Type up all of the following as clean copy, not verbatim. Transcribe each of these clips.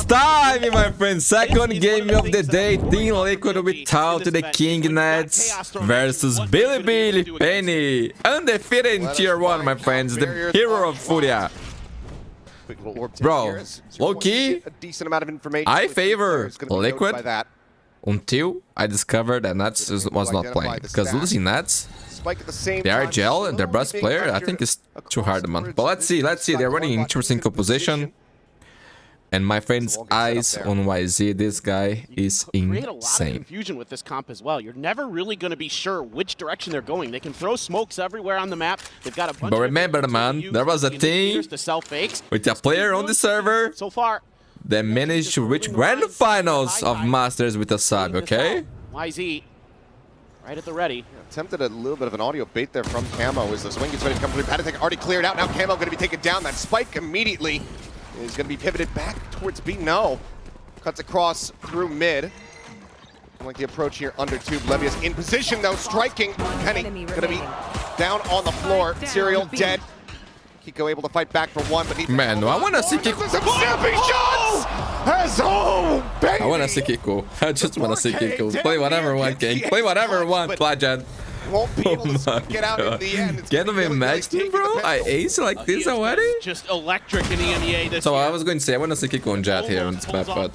time, my friend. Second game of the day. Team Liquid without the King Nets versus Bilibili Penny. Undefeated in Tier 1, my friends. The hero of Furia. Bro, low-key, I favor Liquid until I discovered that Nets was not playing. Because losing Nets, they are gel and their best player, I think is too hard, man. But let's see. They're running in interesting composition. And my friend's eyes on YZ, this guy is insane. A lot of confusion with this comp as well. You're never really going to be sure which direction they're going. They can throw smokes everywhere on the map. They've got a bunch. But remember, man, there was a team with a player on the server so far that managed to reach grand finals of Masters with a sub. Okay. YZ, right at the ready. Attempted a little bit of an audio bait there from Camo as the swing is ready to come through. Patatek already cleared out. Now Camo going to be taken down. That spike immediately is going to be pivoted back towards B. No. Cuts across through mid. I like the approach here under tube. Levius in position though, striking. Penny going to be down on the floor. Serial dead. Kiko able to fight back for one, but he... Man, I want to see Kiko. Some snapping shots! As baby! I want to see Kiko. I just want to see Kiko. Play whatever one, King. Play whatever one, Plajan. Won't be able to get out in the end. Get him in match, bro. I ace like this already. Just electric in EMEA this so I was going to say I want to see Kiko and Jet here on this map, but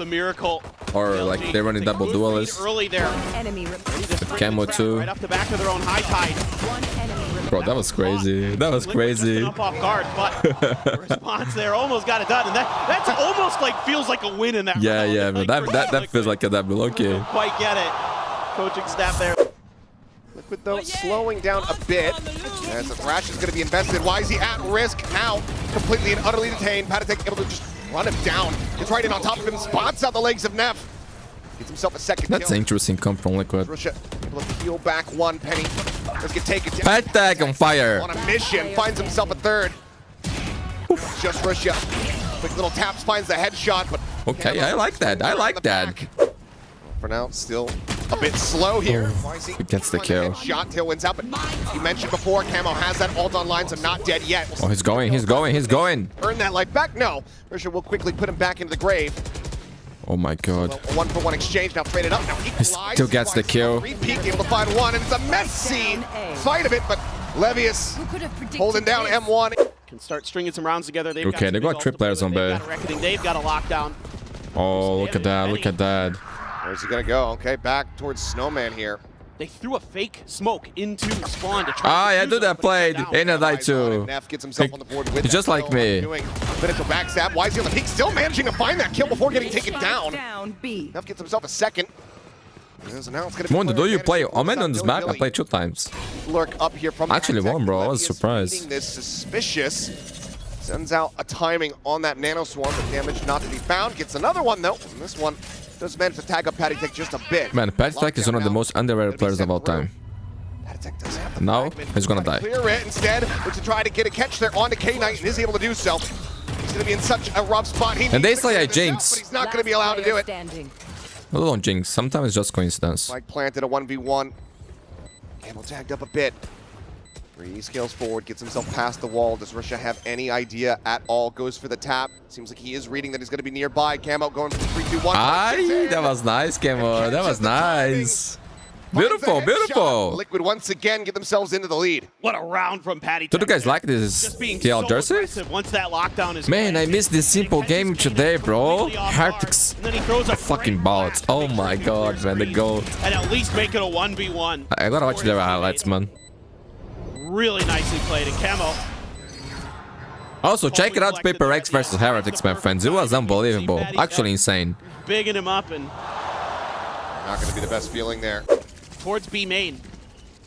or like they're running double duelists. Early there. With Camo too. Right off the back of their own high tide. Bro, that was crazy. That was crazy. Up off guard, but the response there almost got it done, and that's almost like feels like a win in that. Yeah, yeah, but that feels like a double. Okay. Quite get it. Coaching staff there. Liquid though slowing down a bit as the Thrash is going to be invested. YZ at risk now, completely and utterly detained. Patatek able to just run him down. Gets right in on top of him, spots out the legs of Neff. Gets himself a second kill. That's an interesting comp from Liquid. Russia able to peel back one. Penny let's get taken down. Patatek on fire. On a mission, finds himself a third. Just Russia. Quick little taps, finds the headshot, but okay, I like that. I like that. For now, still a bit slow here. He gets the kill. Shot till wins out, but you mentioned before, Camo has that ult online, so not dead yet. Oh, he's going. Earn that life back? No. Russia will quickly put him back into the grave. Oh my god. So, a 1-for-1 exchange, now traded up. Now he still gets the kill. Repeat, able to find one, and it's a messy fight of it, but Levius holding down M1. Can start stringing some rounds together. Okay, they got 3 players on B. They've got a lockdown. Oh, look at that. Look at that. Where's he gonna go? Okay, back towards Snowman here. They threw a fake smoke into spawn to try I do that played. Ain't a die too. Neff gets himself on the board with just like me. Potential backstab. YZ on the peak, still managing to find that kill before getting taken down. Neff gets himself a second. Mundi, do you play Omen on this map? I played 2 times. Lurk up here from actually won, bro. I was surprised. This suspicious. Sends out a timing on that nano swarm, but damage not to be found. Gets another one though. And this one does manage to tag up Patatek just a bit. Man, Patatek is one of the most underrated players of all time. Now he's gonna die. Clear it instead, looks to try to get a catch there onto K-Knight and is able to do so. He's gonna be in such a rough spot. And they say I jinx. But he's not gonna be allowed to do it. No, don't jinx. Sometimes it's just coincidence. Mike planted a 1v1. Campbell tagged up a bit. He scales forward, gets himself past the wall. Does Russia have any idea at all? Goes for the tap. Seems like he is reading that he's going to be nearby. Camo going for 3, 2, 1. Aye, that was nice, Camo. That was nice. Beautiful, beautiful. Liquid once again get themselves into the lead. What a round from Patty. Do you guys like this TL jersey? Once that lockdown is man, I missed this simple game today, bro. Heretics fucking balls. Oh my god, man, the goal. And at least make it a 1v1. I gotta watch their highlights, man. Really nicely played in Camo. Also, check it out, Paper X versus Heretics, my friends. It was unbelievable. Actually insane. Bigging him up and... Not going to be the best feeling there. Towards B main.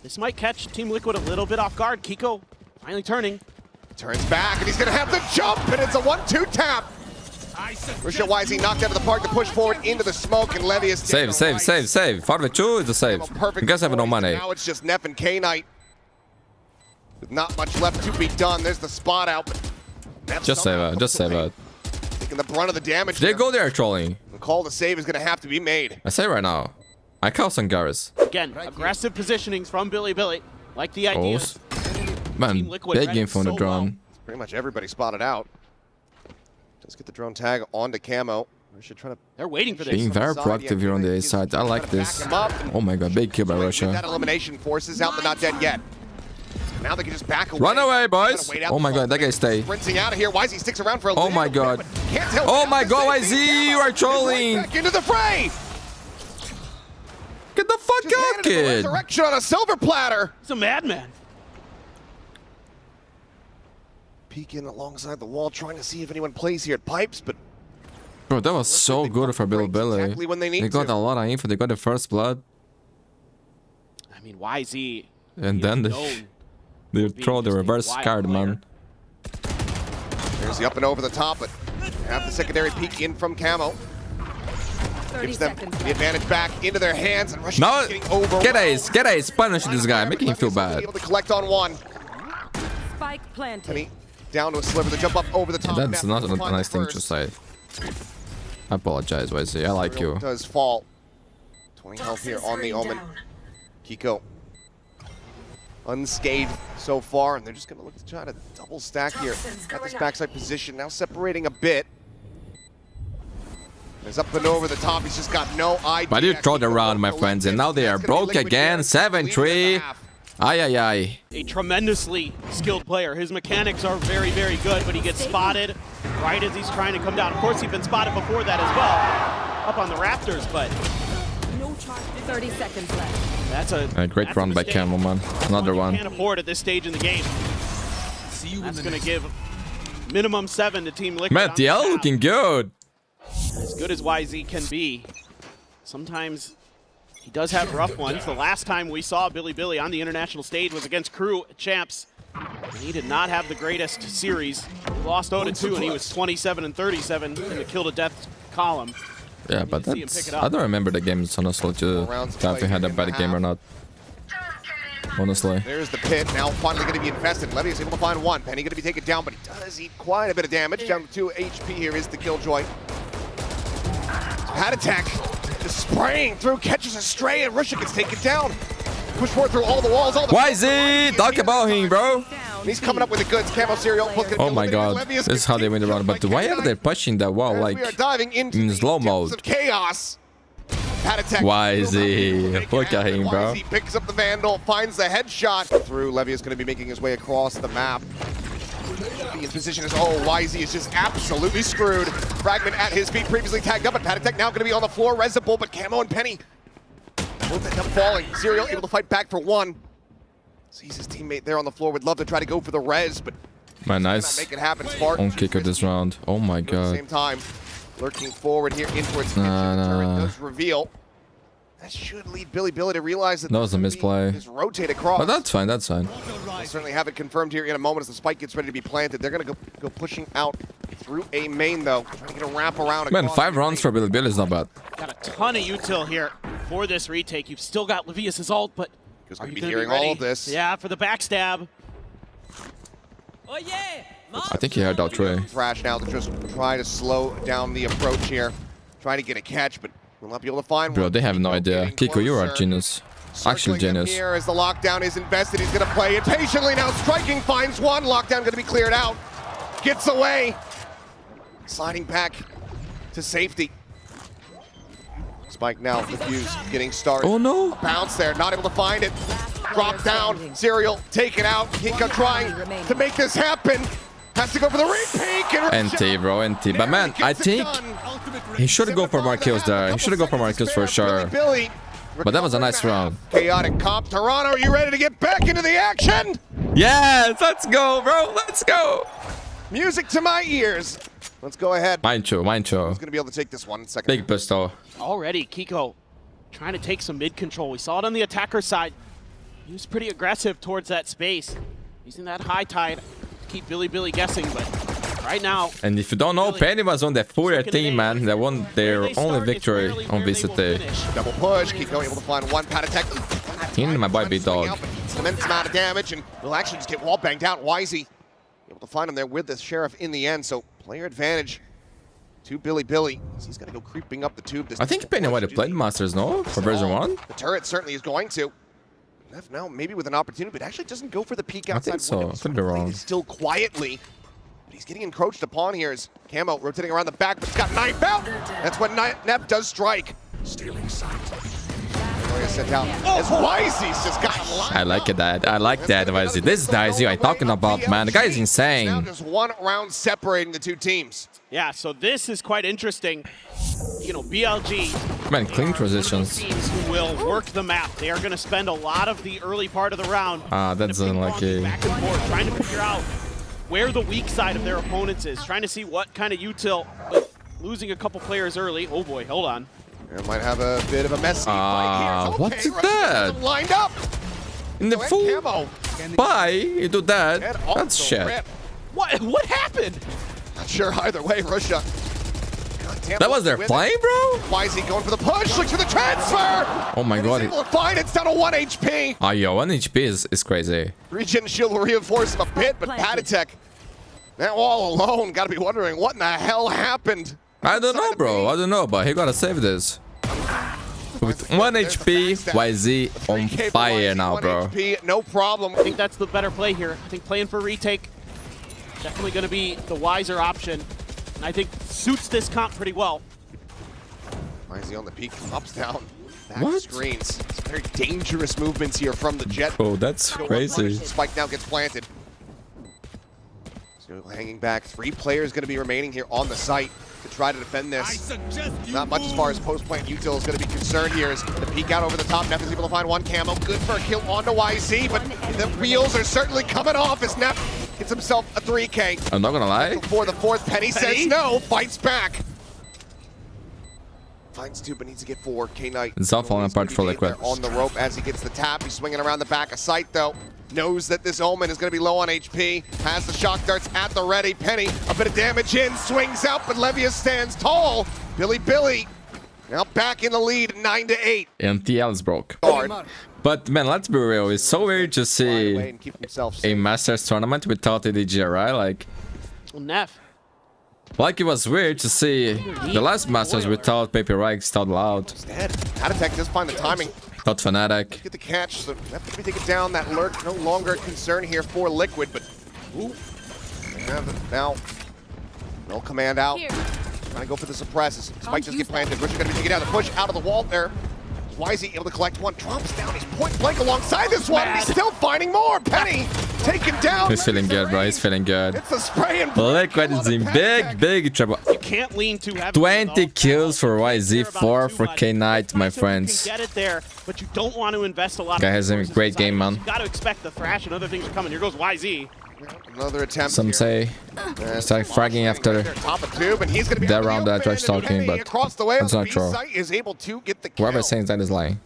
This might catch Team Liquid a little bit off guard. Kiko finally turning. Turns back and he's going to have to jump and it's a 1-2 tap. Russia YZ knocked out of the park to push forward into the smoke and Levius... Save. Farve 2 is a save. You guys have no money. Now it's just Neff and K-Knight. With not much left to be done. There's the spot out. Just save it. Taking the brunt of the damage. They go there trolling. The call to save is going to have to be made. I say right now. I call Sangaris. Again, aggressive positionings from Bilibili. Like the idea. Man, big game from the drone. Pretty much everybody spotted out. Just get the drone tag onto Camo. They're waiting for this. Being very proactive here on the A side. I like this. Oh my god, big kill by Russia. That elimination forces out the not dead yet. Now they can just back away. Run away, boys! Oh my god, that guy stay. Sprinting out of here. YZ sticks around for a Oh my god. Oh my god, YZ, you are trolling! Back into the fray! Get the fuck out, kid! Resurrection on a silver platter! He's a madman. Peeking alongside the wall, trying to see if anyone plays here at Pipes, but... Bro, that was so good for Bilibili. Exactly when they got a lot of info, they got the first blood. I mean, YZ... And then they throw the reverse card, man. There's the up and over the top, but have the secondary peek in from Camo. Gives them the advantage back into their hands, and Russia now, getting over. Get Ace, punish this guy, making him feel bad. Able to collect on one. Spike planted. Penny down to a sliver, the jump up over the top. That's not a nice thing to say. I apologize, YZ. I like you. Does fall. 20 health here on the Omen. Kiko unscathed so far, and they're just going to look to try to double stack here at this backside position. Now separating a bit. He's up and over the top. He's just got no idea. But you throw it around, my friends, and now they are broke again. 7-3. Ay. A tremendously skilled player. His mechanics are very, very good, but he gets spotted right as he's trying to come down. Of course, he'd been spotted before that as well, up on the Raptors, but... No charge. 30 seconds left. That's a great run by Camel, man. Another one. You can't afford at this stage in the game. That's going to give minimum 7 to Team Liquid. Man, TL looking good. As good as YZ can be, sometimes he does have rough ones. The last time we saw Bilibili on the international stage was against Crew Champs. And he did not have the greatest series. He lost 0-2, and he was 27-37 in the kill-to-death column. Yeah, but that's... I don't remember the games, honestly, if we had a bad game or not. Honestly. There's the pit, now finally going to be infested. Levy is able to find one. Penny going to be taken down, but he does eat quite a bit of damage. Down to 2 HP here is the Killjoy. Pad attack, just spraying through, catches a stray, and Russia gets taken down. Push forward through all the walls. YZ, talk about him, bro. And he's coming up with the goods. Camo Serial. Oh my god, this is how they win the round. But why are they pushing that wall like in slow mode? Chaos. Pad attack. YZ, look at him, bro. YZ picks up the Vandal, finds the headshot through. Levy is going to be making his way across the map. In position is YZ is just absolutely screwed. Fragment at his feet, previously tagged up, but Pad attack now going to be on the floor. Resible, but Camo and Penny both end up falling. Serial able to fight back for one. Sees his teammate there on the floor. Would love to try to go for the res, but man, nice make it happen. Spark on kicker this round. Oh my god. At the same time, lurking forward here in towards kitchen. Turret does reveal. That should lead Bilibili to realize that was a misplay. Just rotate across. But that's fine, that's fine. We'll certainly have it confirmed here in a moment as the spike gets ready to be planted. They're going to go pushing out through a main, though. Trying to get a wrap around. Man, 5 rounds for Bilibili is not bad. Got a ton of util here for this retake. You've still got Levius' ult, but are you going to be hearing all of this? Yeah, for the backstab. Oh yeah! I think he had out Trey. Thrash now to just try to slow down the approach here. Trying to get a catch, but will not be able to find one. Bro, they have no idea. Kiko, you are a genius. Actually genius. Here as the lockdown is invested, he's going to play it patiently now. Striking finds one. Lockdown going to be cleared out. Gets away. Sliding back to safety. Spike now, the fuse getting started. Oh no! Bounce there, not able to find it. Drop down, Serial taken out. Kiko trying to make this happen. Has to go for the repeat. NT, bro, NT. But man, I think he should go for more kills there. He should go for more kills for sure. But that was a nice round. Chaotic comp. Toronto, are you ready to get back into the action? Yes, let's go, bro. Let's go. Music to my ears. Let's go ahead. Mind show. Who's going to be able to take this one in a second? Big pistol. Already, Kiko trying to take some mid control. We saw it on the attacker side. He was pretty aggressive towards that space. Using that high tide to keep Bilibili guessing, but right now... And if you don't know, Penny was on the Furia team, man. They won their only victory on VCT. Double push. Kiko able to find one. Pad attack. In my boy, dog. Immense amount of damage, and will actually just get wall banged out. YZ able to find him there with the Sheriff in the end, so player advantage to Bilibili. He's going to go creeping up the tube. I think Penny might have played Masters, no? For version 1? The turret certainly is going to. Neff now maybe with an opportunity, but actually doesn't go for the peek outside. I think so. Could be wrong. Still quietly. He's getting encroached upon here as Camo rotating around the back, but it's got knife out. That's when Nep does strike. Stealing sight. Sent out as Wisey's just got him lined I like it, that. I like that, Wisey. This is Daisy I'm talking about, man. The guy is insane. Now just one round separating the two teams. Yeah, so this is quite interesting. You know, BLG. Man, clean transitions. Teams who will work the map. They are going to spend a lot of the early part of the round. That's unlucky. Back and forth, trying to figure out where the weak side of their opponents is. Trying to see what kind of util. Losing a couple players early. Oh boy, hold on. It might have a bit of a messy fight here. What's that? Lined up. In the full bye, you do that. That's shit. Rip. What happened? Not sure either way, Russia. That was their play, bro? Wisey going for the push, looks for the transfer! Oh my god. He's able to find it, it's down to 1 HP. Oh, yo, 1 HP is crazy. Regen shield will reinforce him a bit, but Patatek, now all alone, gotta be wondering what in the hell happened. I don't know, bro. I don't know, but he gotta save this. With 1 HP, YZ on fire now, bro. HP, no problem. I think that's the better play here. I think playing for retake, definitely going to be the wiser option. And I think suits this comp pretty well. YZ on the peak, ups down. Back What? screens. It's very dangerous movements here from the Jet. Oh, that's crazy. Spike now gets planted. So hanging back. 3 players going to be remaining here on the site to try to defend this. Not much as far as post-plant util is going to be concerned here as the peek out over the top. Nep is able to find 1 camo. Good for a kill onto YZ, but the wheels are certainly coming off as Nep gets himself a 3K. I'm not gonna lie. For the 4th, Penny says no, fights back. Finds 2, but needs to get 4. K-Knight. It's all falling apart for Liquid. On the rope as he gets the tap. He's swinging around the back of sight, though. Knows that this Omen is going to be low on HP. Has the shock darts at the ready. Penny, a bit of damage in. Swings out, but Levius stands tall. Bilibili now back in the lead, 9-8. And TL is broke. But man, let's be real. It's so weird to see a Masters tournament without a DGRI. Like it was weird to see the last Masters without Paper Rags, without Loud. Instead, Patatek does find the timing. Not Fnatic. Get the catch, so have to be taken down. That lurk no longer a concern here for Liquid, but now no command out. Trying to go for the suppresses. Spike just get planted. Richard gonna be taking down the push out of the wall there. Wisey able to collect 1, drops down. He's point blank alongside this one. He's still finding more. Penny taken down. He's feeling good, bro. He's feeling good. It's a spray and Liquid is in big trouble. You can't lean too heavily. 20 kills for YZ, 4 for K-Knight, my friends. You can get it there, but you don't want to invest a lot. Guy has a great game, man. You got to expect the thrash and other things are coming. Here goes YZ. Another attempt. Some say start fragging after top of tube, and he's gonna be that round that I tried talking, but that's not true. Is able to get the kill. Whoever saying that is lying.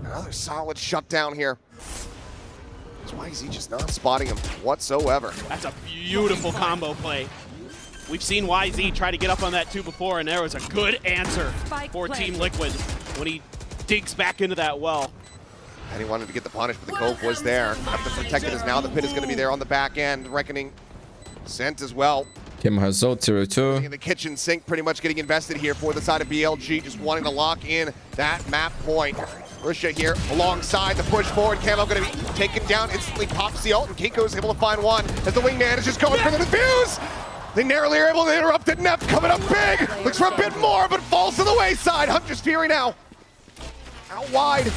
Another solid shutdown here. Why is he just not spotting him whatsoever? That's a beautiful combo play. We've seen YZ try to get up on that 2 before, and there was a good answer for Team Liquid when he digs back into that well. And he wanted to get the punish, but the Cove was there. Have to protect it as now the pit is going to be there on the back end. Reckoning sent as well. Kim has 0-2. In the kitchen sink, pretty much getting invested here for the side of BLG, just wanting to lock in that map point. Russia here alongside the push forward. Camo going to be taken down, instantly pops the ult, and Keiko's able to find 1 as the wingman is just going for the defuse. They narrowly are able to interrupt it. Nep coming up big. Looks for a bit more, but falls to the wayside. Hunter's Fury now out wide.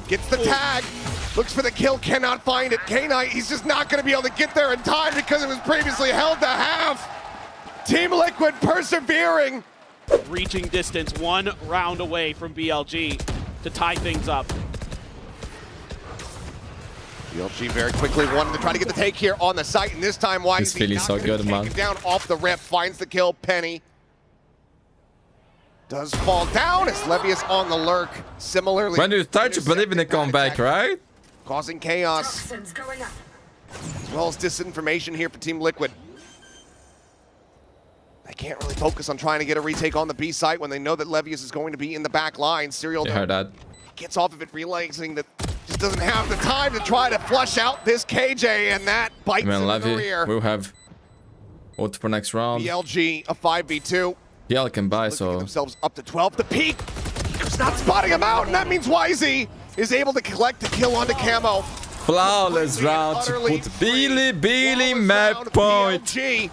Gets the tag, looks for the kill, cannot find it. K-Knight, he's just not going to be able to get there in time because it was previously held to half. Team Liquid persevering. Reaching distance, 1 round away from BLG to tie things up. BLG very quickly wanted to try to get the take here on the site, and this time YZ He's feeling so good, man. Down off the rip, finds the kill. Penny does fall down as Levius on the lurk. Similarly, When you start to believe in the comeback, right? Causing chaos, as well as disinformation here for Team Liquid. They can't really focus on trying to get a retake on the B site when they know that Levius is going to be in the back line. Serial You heard that. gets off of it, realizing that just doesn't have the time to try to flush out this KJ, and that bites him in the rear. We'll have ult for next round. BLG, a 5v2. PL can buy, Looking so at themselves up to 12. The peak, Kiko's not spotting him out, and that means YZ is able to collect the kill onto Camo. flawless round to put Bilibili map point. BLG.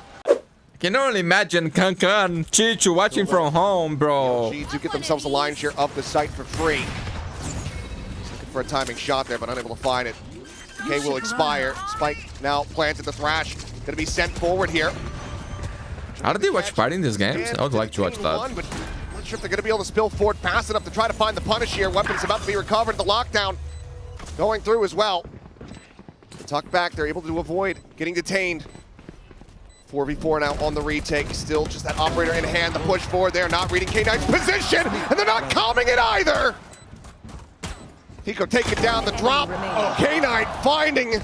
Can only imagine Kanka and Chichu watching from home, bro. BLG do get themselves a lion's share of the site for free. He's looking for a timing shot there, but unable to find it. K will expire. Spike now planted the Thrash. Gonna be sent forward here. How did they watch fighting these games? I would like to watch that. But not sure if they're gonna be able to spill forward fast enough to try to find the punish here. Weapons about to be recovered. The lockdown going through as well. The tuck back, they're able to avoid getting detained. 4v4 now on the retake. Still just that operator in hand. The push forward there, not reading K9's position, and they're not calming it either. Pico taking down the drop. K9 finding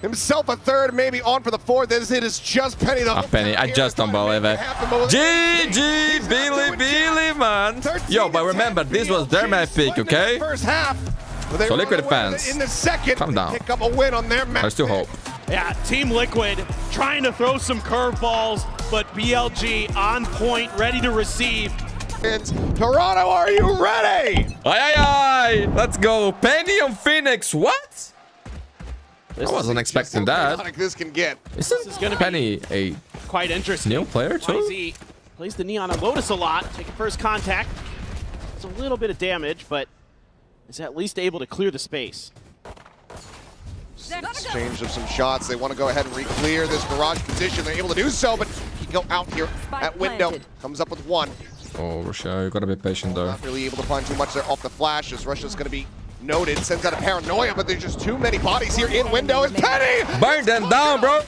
himself a third, maybe on for the fourth. As it is just Penny. Penny, I just don't believe it. GG, Bilibili, man. Yo, but remember, this was their map pick, okay? First half. So Liquid fans, in the second, calm down. Pick up a win on their map. I still hope. Yeah, Team Liquid trying to throw some curveballs, but BLG on point, ready to receive. Toronto, are you ready? Aye, aye, aye. Let's go. Penny on Phoenix. What? I wasn't expecting that. This can get. This is going to Penny a quite interesting. new player too? YZ plays the Neon on Lotus a lot, taking first contact. It's a little bit of damage, but is at least able to clear the space. Exchange of some shots. They want to go ahead and re-clear this barrage position. They're able to do so, but he go out here at window. Comes up with one. Oh, Russia, you gotta be patient though. Not really able to find too much there off the flash, as Russia's going to be noted. Sends out a paranoia, but there's just too many bodies here in window. As Penny! Burn them down, bro!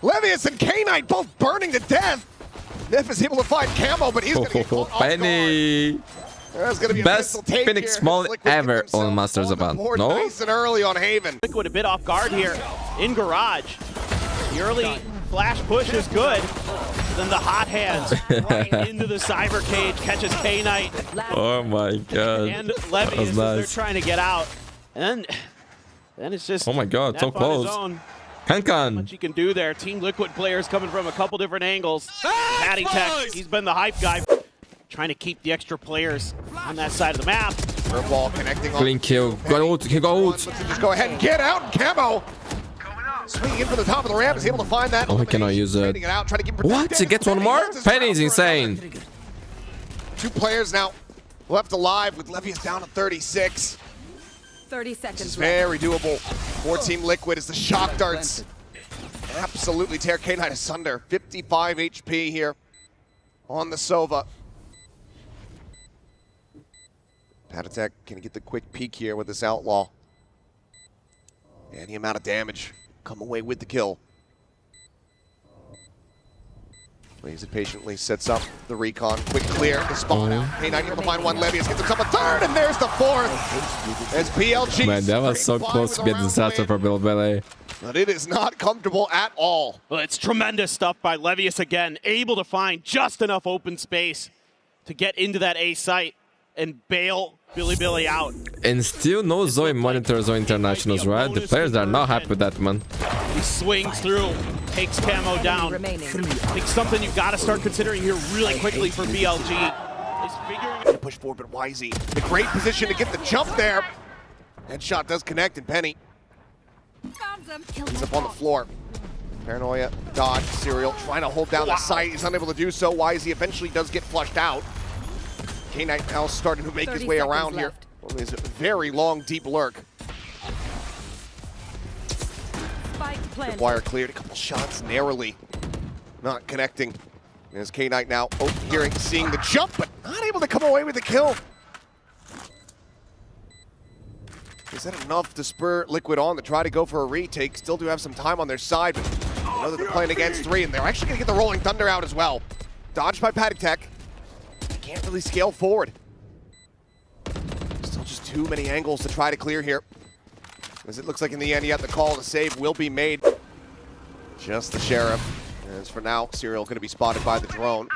Levius and K9 both burning to death. Neff is able to find Camo, but he's going to get caught off Penny! There's going to be best Phoenix Small ever on Masters event. No? Nice and early on Haven. Liquid a bit off guard here in Garage. The early flash push is good. Then the hot hands right into the cyber cage, catches K-Knight. Oh my god. And Levy as they're trying to get out. And then it's just, oh my god, so close. Kankan. What you can do there. Team Liquid players coming from a couple different angles. Patty Tech, he's been the hype guy. Trying to keep the extra players on that side of the map. Ball connecting on. Clean kill. Go out. He go out. Just go ahead and get out. Camo swinging in from the top of the ramp is able to find that. Oh, he cannot use it. What? He gets one more? Penny's insane. Two players now left alive with Levius down to 36. 30 seconds. This is very doable for Team Liquid as the shock darts absolutely tear K9 asunder. 55 HP here on the Sova. Patatek can get the quick peek here with this Outlaw. Any amount of damage, come away with the kill. Plays it patiently, sets up the recon. Quick clear, the spawn out. K9 able to find one. Levius gets himself a third, and there's the fourth. As BLG. Man, that was so close to be a disaster for Bilibili. But it is not comfortable at all. Well, it's tremendous stuff by Levius again. Able to find just enough open space to get into that A site and bail Bilibili out. And still no Zoe monitors or internationals, right? The players are not happy with that, man. He swings through, takes Camo down. I think something you've got to start considering here really quickly for BLG is figuring to push forward, but YZ, the great position to get the jump there. Headshot does connect, and Penny, he's up on the floor. Paranoia, dodge, Serial, trying to hold down the site. He's unable to do so. YZ eventually does get flushed out. K9 now starting to make his way around here. Well, there's a very long, deep lurk. The wire cleared, a couple shots narrowly. Not connecting. There's K9 now hearing, seeing the jump, but not able to come away with the kill. Is that enough to spur Liquid on to try to go for a retake? Still do have some time on their side, but I know that they're playing against three, and they're actually going to get the Rolling Thunder out as well. Dodged by Patatek. Can't really scale forward. Still just too many angles to try to clear here. As it looks like in the end, yet the call to save will be made. Just the Sheriff. As for now, Serial going to be spotted by the drone.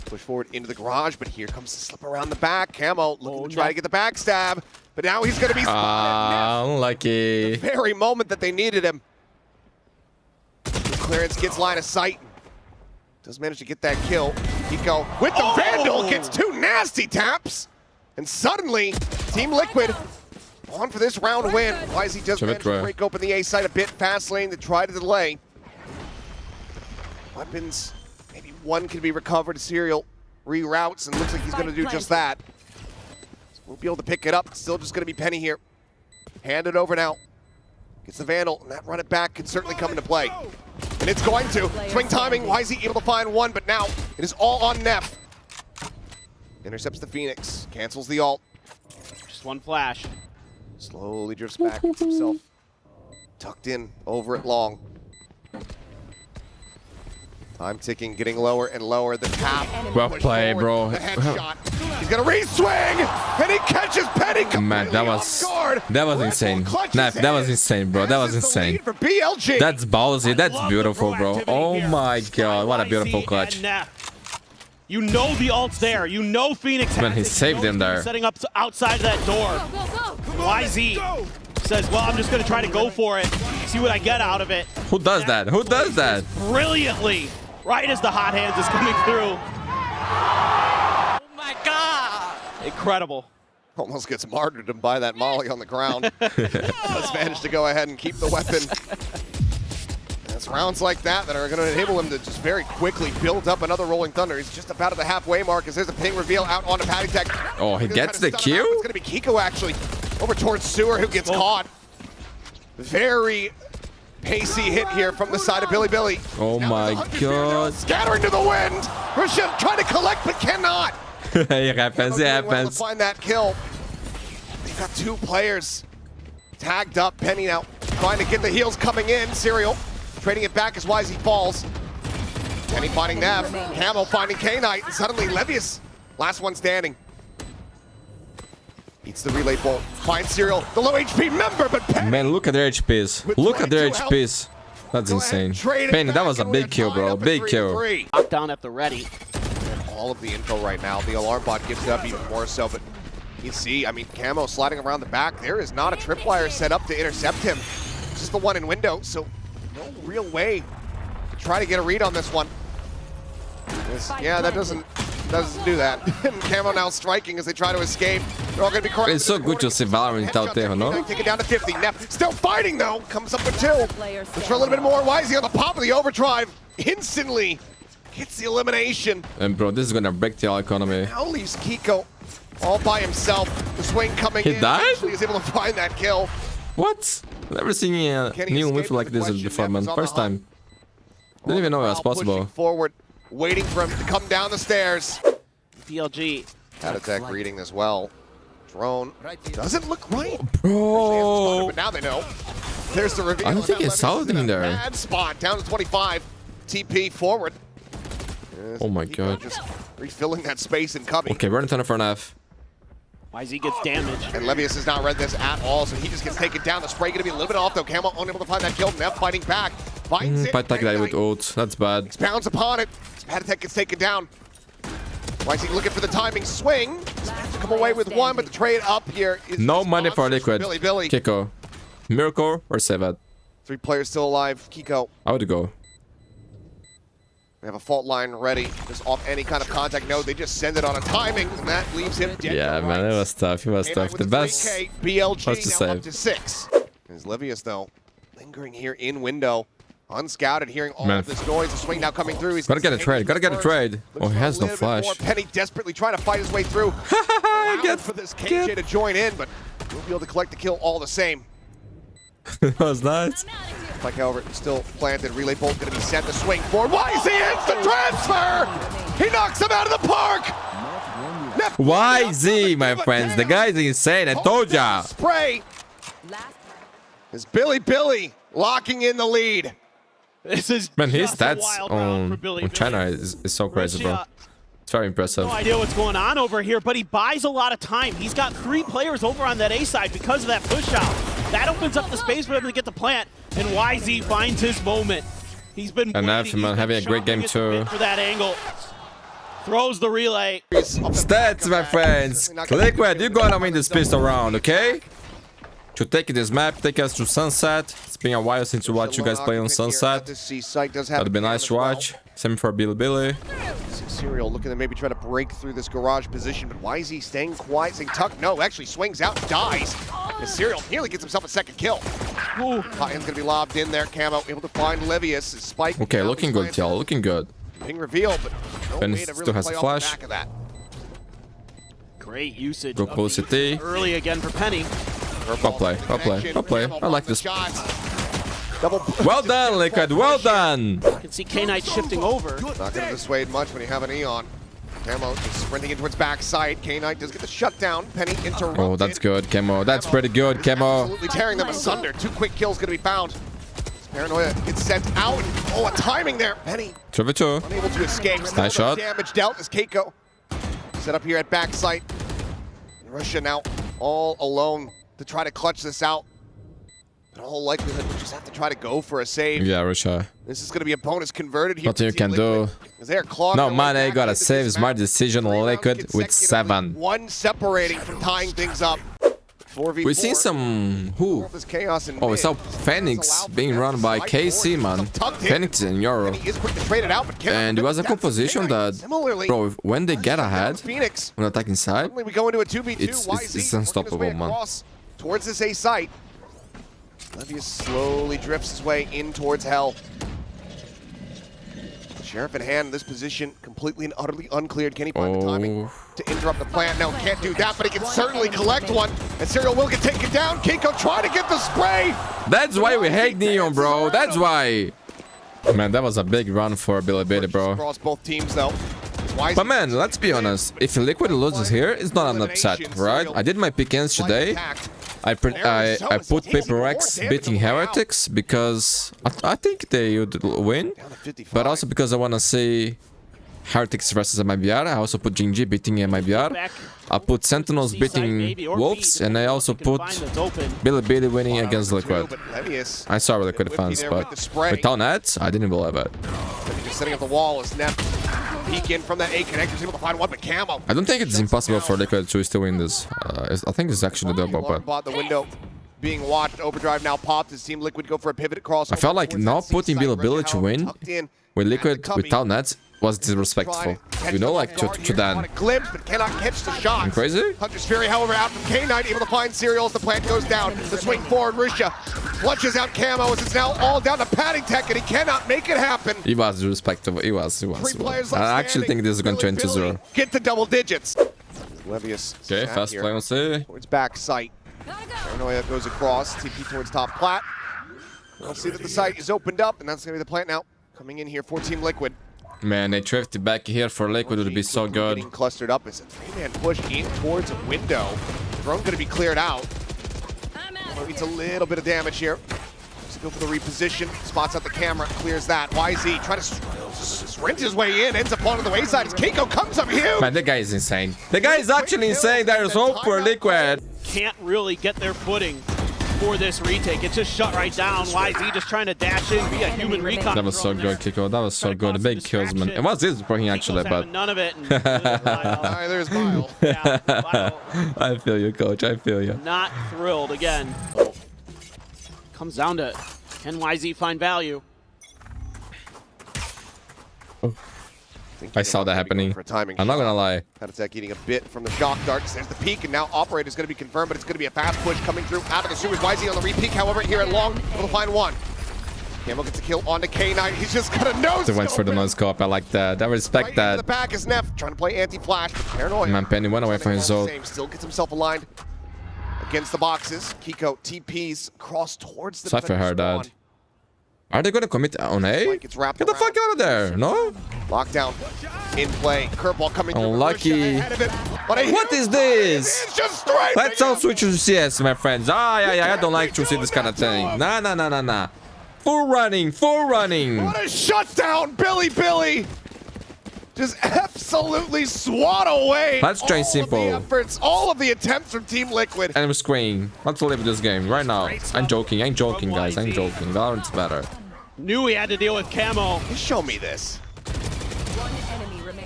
Push forward into the garage, but here comes the slip around the back. Camo looking to try to get the backstab, but now he's going to be spotted. Unlucky. The very moment that they needed him. The clearance gets line of sight. Does manage to get that kill. Pico with the Vandal gets two nasty taps. And suddenly, Team Liquid on for this round win. YZ does manage to break open the A site a bit. Fast lane to try to delay. Weapons One can be recovered. Serial reroutes and looks like he's going to do just that. So we'll be able to pick it up. It's still just going to be Penny here. Hand it over now. Gets the Vandal, and that run it back can certainly come into play. And it's going to. Swing timing. Why is he able to find one? But now it is all on Neff. Intercepts the Phoenix. Cancels the ult. Just one flash. Slowly drifts back. Gets himself tucked in over it long. Time ticking, getting lower and lower. The tap. Well played, bro. The headshot. He's gonna re-swing, and he catches Penny completely Man, that off guard. was insane. Nah, that was insane, bro. That was insane. For BLG. That's ballsy. That's love beautiful, the bro. proactivity Oh here my god, what a by beautiful YZ clutch. and Neff. You know the ult's there. You know Phoenix has Man, he it. You saved know him he's gonna be there. Setting up outside that door. YZ says, well, I'm just going to try to go for it. See what I get out of it. Who does that? Who does that? Brilliantly. Right as the hot hands is coming through. Oh my god! Incredible. Almost gets martyred him by that molly on the ground. Has managed to go ahead and keep the weapon. And it's rounds like that that are going to enable him to just very quickly build up another Rolling Thunder. He's just about at the halfway mark as there's a ping reveal out onto Patty Tech. Oh, he gets the kill? It's going to be Kiko actually over towards Sewer who gets caught. Very pacey hit here from the side of Bilibili. Oh my god. Scattering to the wind. Rashid trying to collect but cannot. It happens, it Well to happens. find that kill. They've got two players tagged up. Penny now trying to get the heals coming in. Serial trading it back as YZ falls. Penny finding Neff. Camel finding K-Knight. And suddenly Levius, last one standing. Eats the relay bolt. Finds Serial, the low HP member, but Penny. Man, look at their HPs. Look at their HPs. That's insane. Penny, that was a big kill, bro. Big kill. Lockdown at the ready. All of the info right now. The alarm bot gives it up even more so, but you see, I mean, Camo sliding around the back. There is not a tripwire set up to intercept him. Just the one in window, so no real way to try to get a read on this one. Yeah, that doesn't do that. And Camo now striking as they try to escape. They're all going to be correct. It's so good to see Valorant out there, no? Take it down to 50. Neff still fighting though. Comes up with two. Looks for a little bit more. YZ on the pop of the overdrive. Instantly gets the elimination. And bro, this is gonna break the economy. Now leaves Kiko all by himself. The swing coming in. He died? Actually is able to find that kill. What? Never seen a new move like this before, man. First time. Didn't even know it was possible. Pushing forward, waiting for him to come down the stairs. BLG. Attack reading this well. Drone doesn't look right. Bro. But now they know. There's the reveal. I don't think And it's that Levis is in something a there. Bad spot down to 25. TP forward. Oh my Kiko god. Just refilling that space and coming. Okay, we're in turn for an F. YZ gets damaged. And Levius has not read this at all, so he just gets taken down. The spray going to be a little bit off, though. Camo unable to find that kill. Neff fighting back. Finds it. If I take that with ult, that's bad. Expounds upon it. Patatech gets taken down. YZ looking for the timing swing. To come away with one, but the trade up here is No money for monstrous. Liquid. Billy. Kiko. Miracle or Sevad? 3 players still alive. Kiko. I would go. We have a fault line ready. Just off any kind of contact node. They just send it on a timing, and that leaves him dead. Yeah, to man, rights. it was tough. It was K-Knight tough. with The a best 3K. BLG was to now up save. to 6. As Levius, though, lingering here in window. Unscouted, hearing all Man. of this noise. The swing now coming through. He's Gotta get a trade. Gotta get a trade. Oh, he has no flash. Penny desperately trying to fight his way through. Get- for this KJ to join in, but we'll be able to collect the kill all the same. That was nice. Spike, however, still planted. Relay bolt going to be sent to swing forward. Why is he instant transfer? He knocks him out of the park. YZ, my friends. The guy's insane. I told ya. Spray is Bilibili locking in the lead. This is Man, his just a stats wild round for on Bilibili. China is so crazy, bro. It's very impressive. No idea what's going on over here, but he buys a lot of time. He's got 3 players over on that A side because of that push out. That opens up the space for him to get the plant, and YZ finds his moment. He's been And waiting. F, man, having a great game He's been too. for that angle. Throws the relay. Stats, my friends. Liquid, you're gonna win this pistol round, okay? To take this map, take us to Sunset. It's been a while since we watched you guys play on Sunset. That'd be nice to watch. Same for Bilibili. Serial looking to maybe try to break through this garage position, but YZ staying quiet, saying tuck. No, actually swings out and dies. And Serial nearly gets himself a second kill. Hot hand's gonna be lobbed in there. Camo able to find Levius. Spike. Okay, looking good, Till. Looking good. Ping reveal, but no Ben way to still really has play a off the flash. back of that. Great usage. Go of close the CT. early again for Penny. Well play, well play, well play. I like this. Double Well done, Liquid. Well done. You can see K-Knight shifting over. Not going to dissuade much when you have an Eon. Camo just sprinting in towards backside. K-Knight does get the shutdown. Penny interrupted. Oh, that's good, Camo. That's pretty good, Camo. Absolutely tearing them asunder. 2 quick kills going to be found. Paranoia gets sent out. Oh, a timing there. Penny 2v2. unable to escape. Still Nice no shot. damage dealt as Keiko set up here at backside. Russia now all alone to try to clutch this out. In all likelihood, we just have to try to go for a save. Yeah, Russia. This is going to be a bonus converted here. Nothing you can do. No, Mane got a save. Smart decision. Liquid with 7. One separating from tying things up. 4v4. We see some who? There's chaos in Oh, we mid. saw Phoenix being run by KC, man. Phoenix in Euro. He is quick to trade it out, but And it was a composition that, similarly, bro, when they get ahead Phoenix. on attacking side, Suddenly we go into a 2v2. it's YZ working his unstoppable, way man. across towards this A site. Levius slowly drifts his way in towards hell. Sheriff in hand in this position, completely and utterly uncleared. Can he find the timing to interrupt the plant? No, can't do that, but he can certainly collect one. And Serial will get taken down. Keiko trying to get the spray. That's why we hate Neon, bro. That's why. Man, that was a big run for Bilibili, bro. Across both teams, though. But man, let's be honest. If Liquid loses here, it's not an upset, right? I did my pick-ins today. I put Paper X beating Heretics because I think they would win, but also because I want to see Heretics versus MIBR. I also put Jinji beating MIBR. I put Sentinels beating Wolves, and I also put Bilibili winning against Liquid. I saw Liquid fans, but without nets, I didn't believe it. Just setting up the wall as Neff peek in from that A connector, able to find one, but Camo. I don't think it's impossible for Liquid to still win this. I think it's actually doable, but Bought the window being watched. Overdrive now popped. His team Liquid go for a pivot across. I felt like not putting Bilibili to win with Liquid without nets was disrespectful. You know, like to Dan. Glimpse, but cannot catch the shot. I'm crazy? Hunter's Fury, however, out from K-Knight, able to find Serial as the plant goes down. The swing forward, Risha clutches out Camo as it's now all down to Padding Tech, and he cannot make it happen. He was respectable. He was. I actually think this is going to turn to 0. Get to double digits. Levius. Okay, fast play on C. Towards back site. Paranoia goes across, TP towards top plat. We'll see that the site is opened up, and that's going to be the plant now. Coming in here for Team Liquid. Man, they drifted back here for Liquid would be so good. Getting clustered up as a 3-man push in towards a window. Drone going to be cleared out. Needs a little bit of damage here. Just go for the reposition. Spots out the camera, clears that. YZ trying to sprint his way in, ends up onto the wayside as Keiko comes up huge. Man, the guy is insane. The guy is actually insane. There's hope for Liquid. Can't really get their footing for this retake. It's just shut right down. YZ just trying to dash in, be a human recon. That was so good, Kiko. That was so good. The big kills, man. It was this broken actually, but none of it. There's Bile. Yeah, Bile. I feel you, coach. I feel you. Not thrilled again. Comes down to can YZ find value? I saw that happening. I'm not gonna lie. Padding eating a bit from the shock darts. There's the peak, and now operator is going to be confirmed, but it's going to be a fast push coming through out of the sewers. YZ on the re-peak, however, here at long, we'll find one. Camo gets a kill onto K-Knight. He's just got a nose. They went for the nose scope. I like that. I respect right that. Into the back is Neff trying to play anti-flash. Paranoia. Man, Penny went away from his ult. Still gets himself aligned against the boxes. Keiko TPs cross towards the Cypher heard that. Are they gonna commit on A? Get the fuck out of there! No? Lockdown in play. Curveball coming through. Unlucky. What is this? Let's all switch to CS, my friends. I don't like to see this kind of thing. Nah. Full running. What a shutdown, Bilibili! Just absolutely swat away. Let's try simple. All of the efforts, all of the attempts from Team Liquid. And I'm screaming. Let's live this game right now. I'm joking, guys. I'm joking. Valorant's better. Knew he had to deal with Camo. Show me this.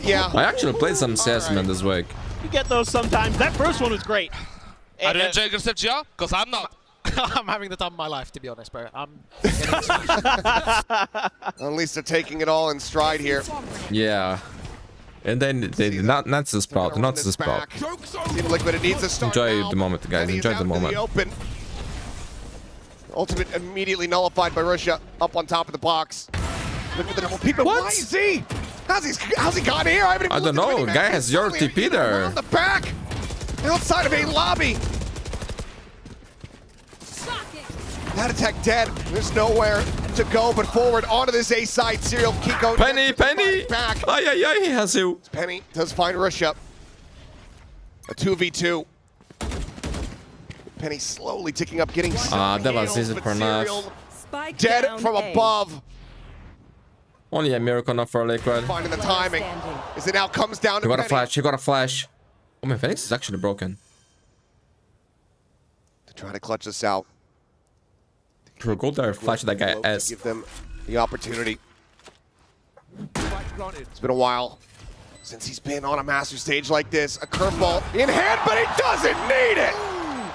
Yeah. I actually played some CS, man, this week. You get those sometimes. That first one was great. Are you enjoying yourself, Gio? Because I'm not. I'm having the time of my life, to be honest, bro. At least they're taking it all in stride here. Yeah. And then they not the sprout, not the sprout. Team Liquid, it needs to start Enjoy now. the moment, guys. Enjoy the moment. Ultimate immediately nullified by Russia up on top of the box. Look at the double peep. What? YZ How's he got here? I don't know. Guy has your TP there. On the back, outside of a lobby. That attack dead. There's nowhere to go but forward onto this A side. Serial Kiko. Penny. Back. Ay, he has you. Penny does find Russia. A 2v2. Penny slowly ticking up, getting some that was heals, easy but for Serial Spike dead down from A. above. Only a miracle enough for Liquid. Finding the timing. As it now comes down to He got a Penny. flash. He got a flash. Oh, my Phoenix is actually broken. To try to clutch this out. Bro, go there, flash that guy S. Give them the opportunity. It's been a while since he's been on a master stage like this. A curveball in hand, but he doesn't need it.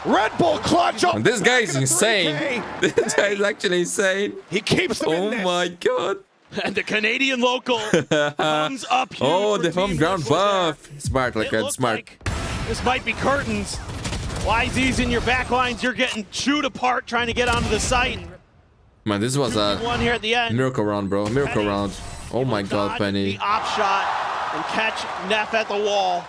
Red Bull clutch up. And this guy is insane. This guy is actually insane. He keeps them in this. My god. And the Canadian local comes up here. Oh, for the home Team ground Liquid. buff. Smart, It Liquid, looks smart. like this might be curtains. YZ's in your back lines. You're getting chewed apart trying to get onto the site. Man, this was a One here at the end. miracle round, bro. Miracle Penny. round. Oh my god, Dodge Penny. The op shot and catch Neff at the wall.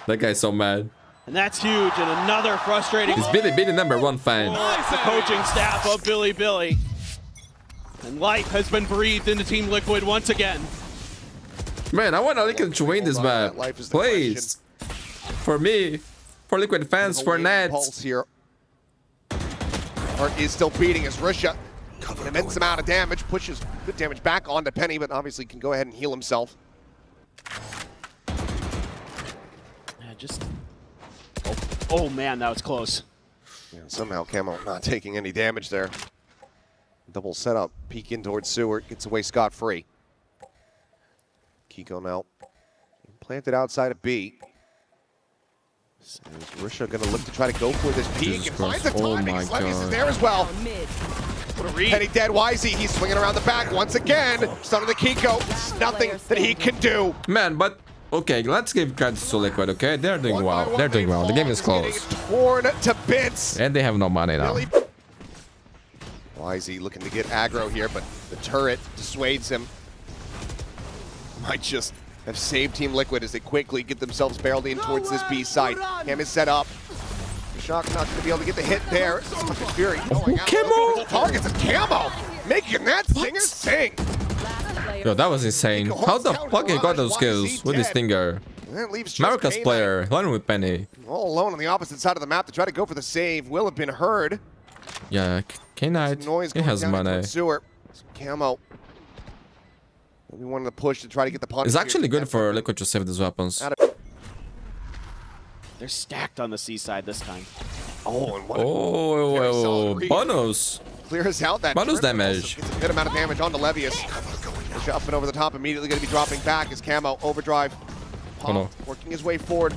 That guy's so mad. And that's huge. And another frustrating. He's Bilibili #1 fan. The coaching staff of Bilibili. And life has been breathed into Team Liquid once again. Man, I want Liquid to win this Hold on, map. that life is the Please. For me. For Liquid fans, for Nets. Pulse here. Heart is still beating as Russia. An immense amount of damage, pushes good damage back onto Penny, but obviously can go ahead and heal himself. Yeah, just. Oh man, that was close. Yeah, somehow Camo not taking any damage there. Double setup, peek in towards Seward, gets away scot-free. Kiko now planted outside of B. So is Russia going to look to try to go for this peek and finds the Oh timing. my Levius is God. there as well. Mid. What a read. Penny dead, YZ, he's swinging around the back once again. Stun of the Kiko, there's nothing that he can do. Man, but okay, let's give credit to Liquid, okay? They're doing well. They're doing well. The game is close. Torn to bits. And they have no money now. YZ looking to get aggro here, but the turret dissuades him. Might just have saved Team Liquid as they quickly get themselves barreled in towards this B site. Cam is set up. Shock not going to be able to get the hit there. Fury going out. Camo! Targets of Camo, making that singer sing. Yo, that was insane. How the fuck he got those kills with his finger? And that leaves just America's K9 player, learning with Penny. all alone on the opposite side of the map to try to go for the save. Will have been heard. Yeah, K-Knight, Noise he going has down money. towards Sewer. Camo. We wanted to push to try to get the punish. It's actually good for Liquid to save these weapons. They're stacked on the C side this time. Oh, and what a Oh, solid read. bonus. clears out that Bonus trip, and also damage. gets a good amount of damage onto Levius. Push up and over the top, immediately going to be dropping back as Camo overdrive. Oh no. Working his way forward.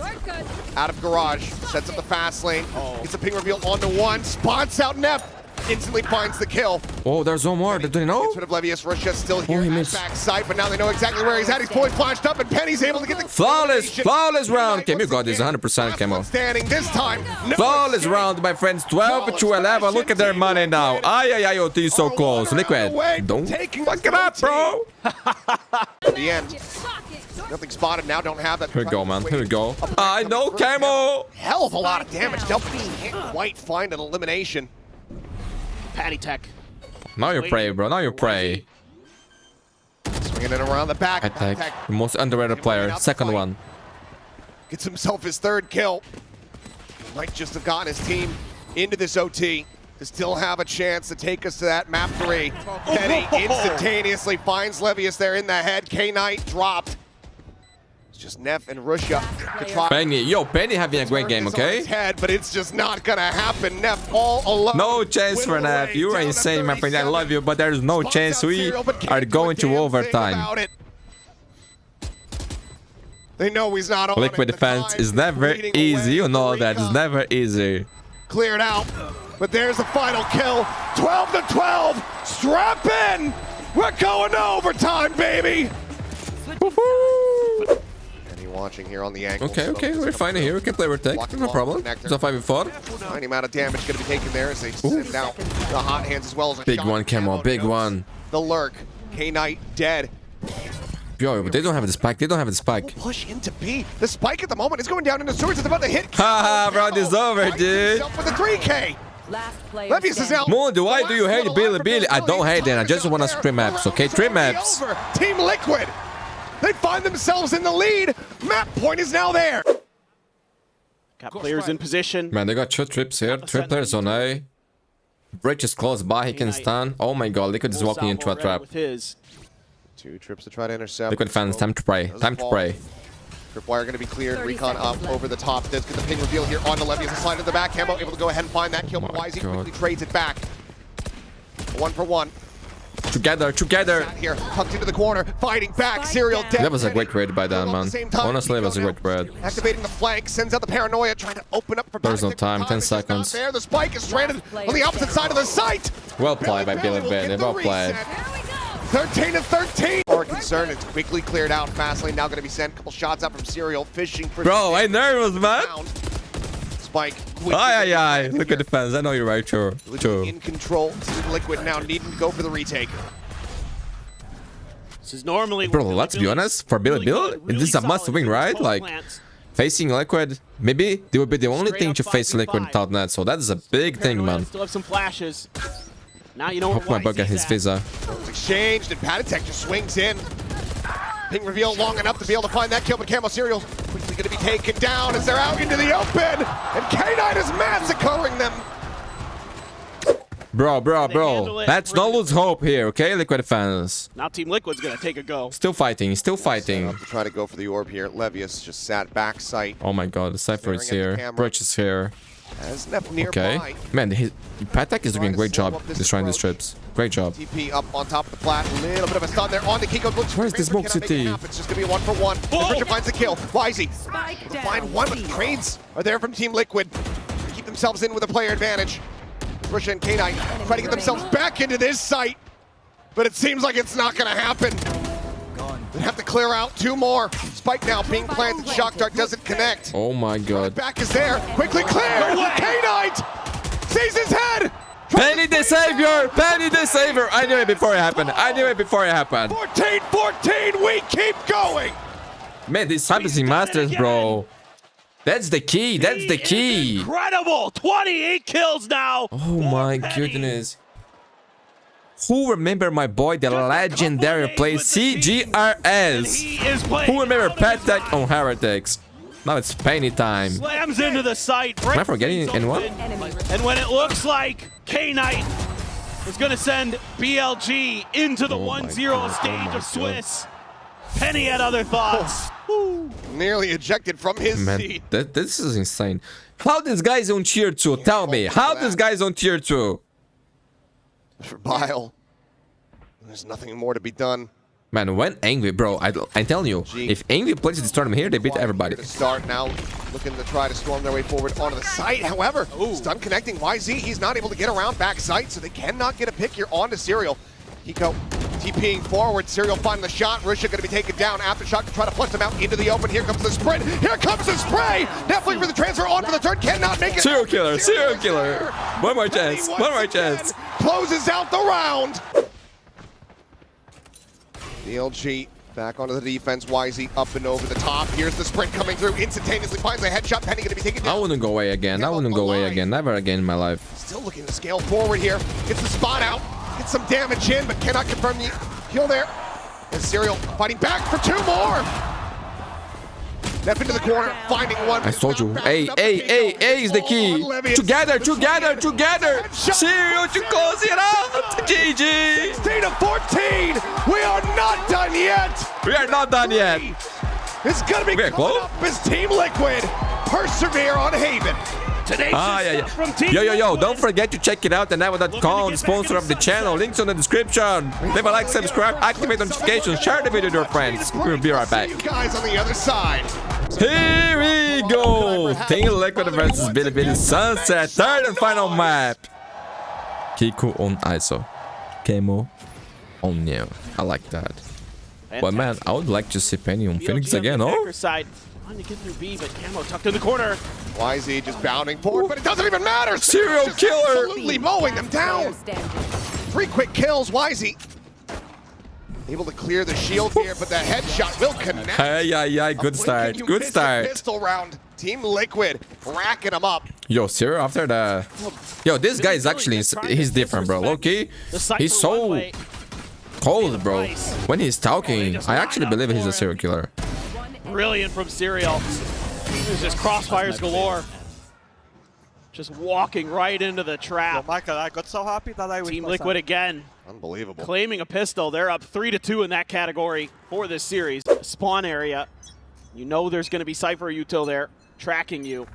Out of garage, sets up the fast lane. Gets a ping reveal onto one, spots out Neff. Instantly finds the kill. Oh, there's one more. Did they know? Gets rid of Levius. Russia still here he at missed. backside, but now they know exactly where he's at. He's fully flashed up, and Penny's able to get the Flawless round. Camo got this 100% Camo. Standing this time. No Flawless escape. round, my friends. 12 to 11. Look at their money now. Ay, OT is so close. Liquid, don't fuck it up, bro. At the end. Nothing spotted now. Don't have that. Here we go, man. Here we go. I know Camo. Hell of a lot of damage. Delphin can't quite find an elimination. Patty tech. Now you pray, bro. Now you pray. Swinging it around the back. Attack. The most underrated player. Second one. Gets himself his third kill. Might just have gotten his team into this OT to still have a chance to take us to that map 3. Penny instantaneously finds Levius there in the head. K-Knight dropped. It's just Neff and Russia to try. Penny. Yo, Penny having a great game, Turn this on okay? his head, but it's just not gonna happen. Neff all alone. No chance for Neff. You are insane, my friend. I love you, but there's no chance we are going to overtime. They know he's not on Liquid it. The defense time is never bleeding easy. away. You know that. It's Recon never easy. cleared out, but there's the final kill. 12 to 12. Strap in. We're going to overtime, baby. Woohoo! Penny watching here on the angle. Okay, we're fine here. We can play with tech. No problem. It's a 5v4. Tiny amount of damage going to be taken there as they send out the hot hands as well as a Big shot. one, Camo. Big one. The lurk. K-Knight dead. Yo, but they don't have the spike. They don't have the spike. Push into B. The spike at the moment is going down into sewers. It's about to hit. Haha, bro, this is over, dude. With a 3K. Levius is out. Mundi, why do you hate Bilibili? I don't hate it. I just want to stream maps, okay? Stream maps. Team Liquid. They find themselves in the lead. Map point is now there. Got players in position. Man, they got 2 trips here. 3 players on A. Bridge is close by. He can stun. Oh my god, Liquid is walking into a trap. 2 trips to try to intercept. Liquid fans, time to pray. Time to pray. Tripwire going to be cleared. Recon up over the top. Does get the ping reveal here on the Levius. A slide in the back. Camo able to go ahead and find that kill. But YZ quickly trades it back. 1 for 1. Together. Here, tucked into the corner, fighting back. Serial dead. That was a great raid by that, man. Honestly, it was a great raid. Activating the flank, sends out the paranoia, trying to open up for. There's no time. 10 seconds. There, the spike is stranded on the opposite side of the site. Well played by Bilibili. Well played. 13 to 13. More concern, it's quickly cleared out. Fastlane now going to be sent. A couple shots out from Serial, fishing for. Bro, I nervous, man. Spike. Aye. Look at the fans. I know you're right, sure. In control. Liquid now needing to go for the retake. This is normally. Bro, let's be honest. For Bilibili, this is a must-win, right? Like, facing Liquid, maybe they would be the only thing to face Liquid without net. So that is a big thing, man. Still have some flashes. Now you know. Hope my bug got his visa. Exchanged and Patatech just swings in. Ping reveal long enough to be able to find that kill, but Camo Serial quickly going to be taken down as they're out into the open, and K9 is massacring them. Bro. Let's not lose hope here, okay, Liquid fans? Now Team Liquid's going to take a go. Still fighting. To try to go for the orb here. Levius just sat back sight. Oh my god, the Cypher is here. Bridge is here. Okay. Man, Patak is doing a great job destroying these trips. Great job. TP up on top of the plat. A little bit of a stun there on the Kiko. Where's this VCT? It's just going to be a 1 for 1. Richard finds the kill. YZ. Find one, but trades are there from Team Liquid. They keep themselves in with a player advantage. Russia and K9 try to get themselves back into this site, but it seems like it's not going to happen. They have to clear out 2 more. Spike now being planted. Shock Dart doesn't connect. Oh my god. Back is there. Quickly clear. K9 sees his head. Penny the Savior! Penny the Savior! I knew it before it happened. 14-14. We keep going. Man, these Cybersing Masters, bro. That's the key. Incredible. 28 kills now. Oh my goodness. Who remember my boy, the legendary play CGRS? Who remember Patak on Heretics? Now it's Penny time. Slams into the site. Am I forgetting anyone? And when it looks like K-Knight is going to send BLG into the 1-0 stage of Swiss, Penny had other thoughts. Nearly ejected from his seat. This is insane. How this guy's on tier 2? Tell me. How this guy's on tier 2? For Bile, there's nothing more to be done. Man, when Angry, bro, I'm telling you, if Angry plays this tournament here, they beat everybody. To start now, looking to try to storm their way forward onto the site. However, stun connecting YZ. He's not able to get around back site, so they cannot get a pick here onto Serial. Hiko TPing forward. Serial finding the shot. Russia going to be taken down. Aftershock to try to flush them out into the open. Here comes the sprint. Here comes the spray. Definitely for the transfer onto the turn. Cannot make it. Serial killer. One more chance. Closes out the round. DLG back onto the defense. YZ up and over the top. Here's the sprint coming through. Instantaneously finds a headshot. Penny going to be taken down. I wouldn't go away again. Never again in my life. Still looking to scale forward here. Gets the spot out. Gets some damage in, but cannot confirm the kill there. And Serial fighting back for 2 more. Step into the corner, finding one. I told you. A is the key. Together. Serial to close it out. GG. 16-14. We are not done yet. It's gonna be coming up as Team Liquid persevere on Haven. Yo, don't forget to check it out, Anava.com, sponsor of the channel. Links on the description. Leave a like, subscribe, activate notifications, share the video with your friends. We'll be right back. You guys on the other side. Here we go. Team Liquid versus Bilibili Sunset, 3rd and final map. Kiko on ISO. Camo on Neo. I like that. But man, I would like to see Penny on Phoenix again, oh? Trying to get through B, but Camo tucked in the corner. YZ just bounding forward, but it doesn't even matter. Serial killer. Absolutely mowing them down. 3 quick kills. YZ Able to clear the shield here, but the headshot will connect. Hey, good start. Good start. Pistol round. Team Liquid racking them up. Yo, Sir, after the... Yo, this guy is actually... He's different, bro. Okay? He's so cold, bro. When he's talking, I actually believe he's a serial killer. Brilliant from Serial. There's just crossfires galore. Just walking right into the trap. Well, Michael, I got so happy that I Team Liquid again. Unbelievable. Claiming a pistol. They're up 3-2 in that category for this series. Spawn area. You know there's going to be Cypher Util there tracking you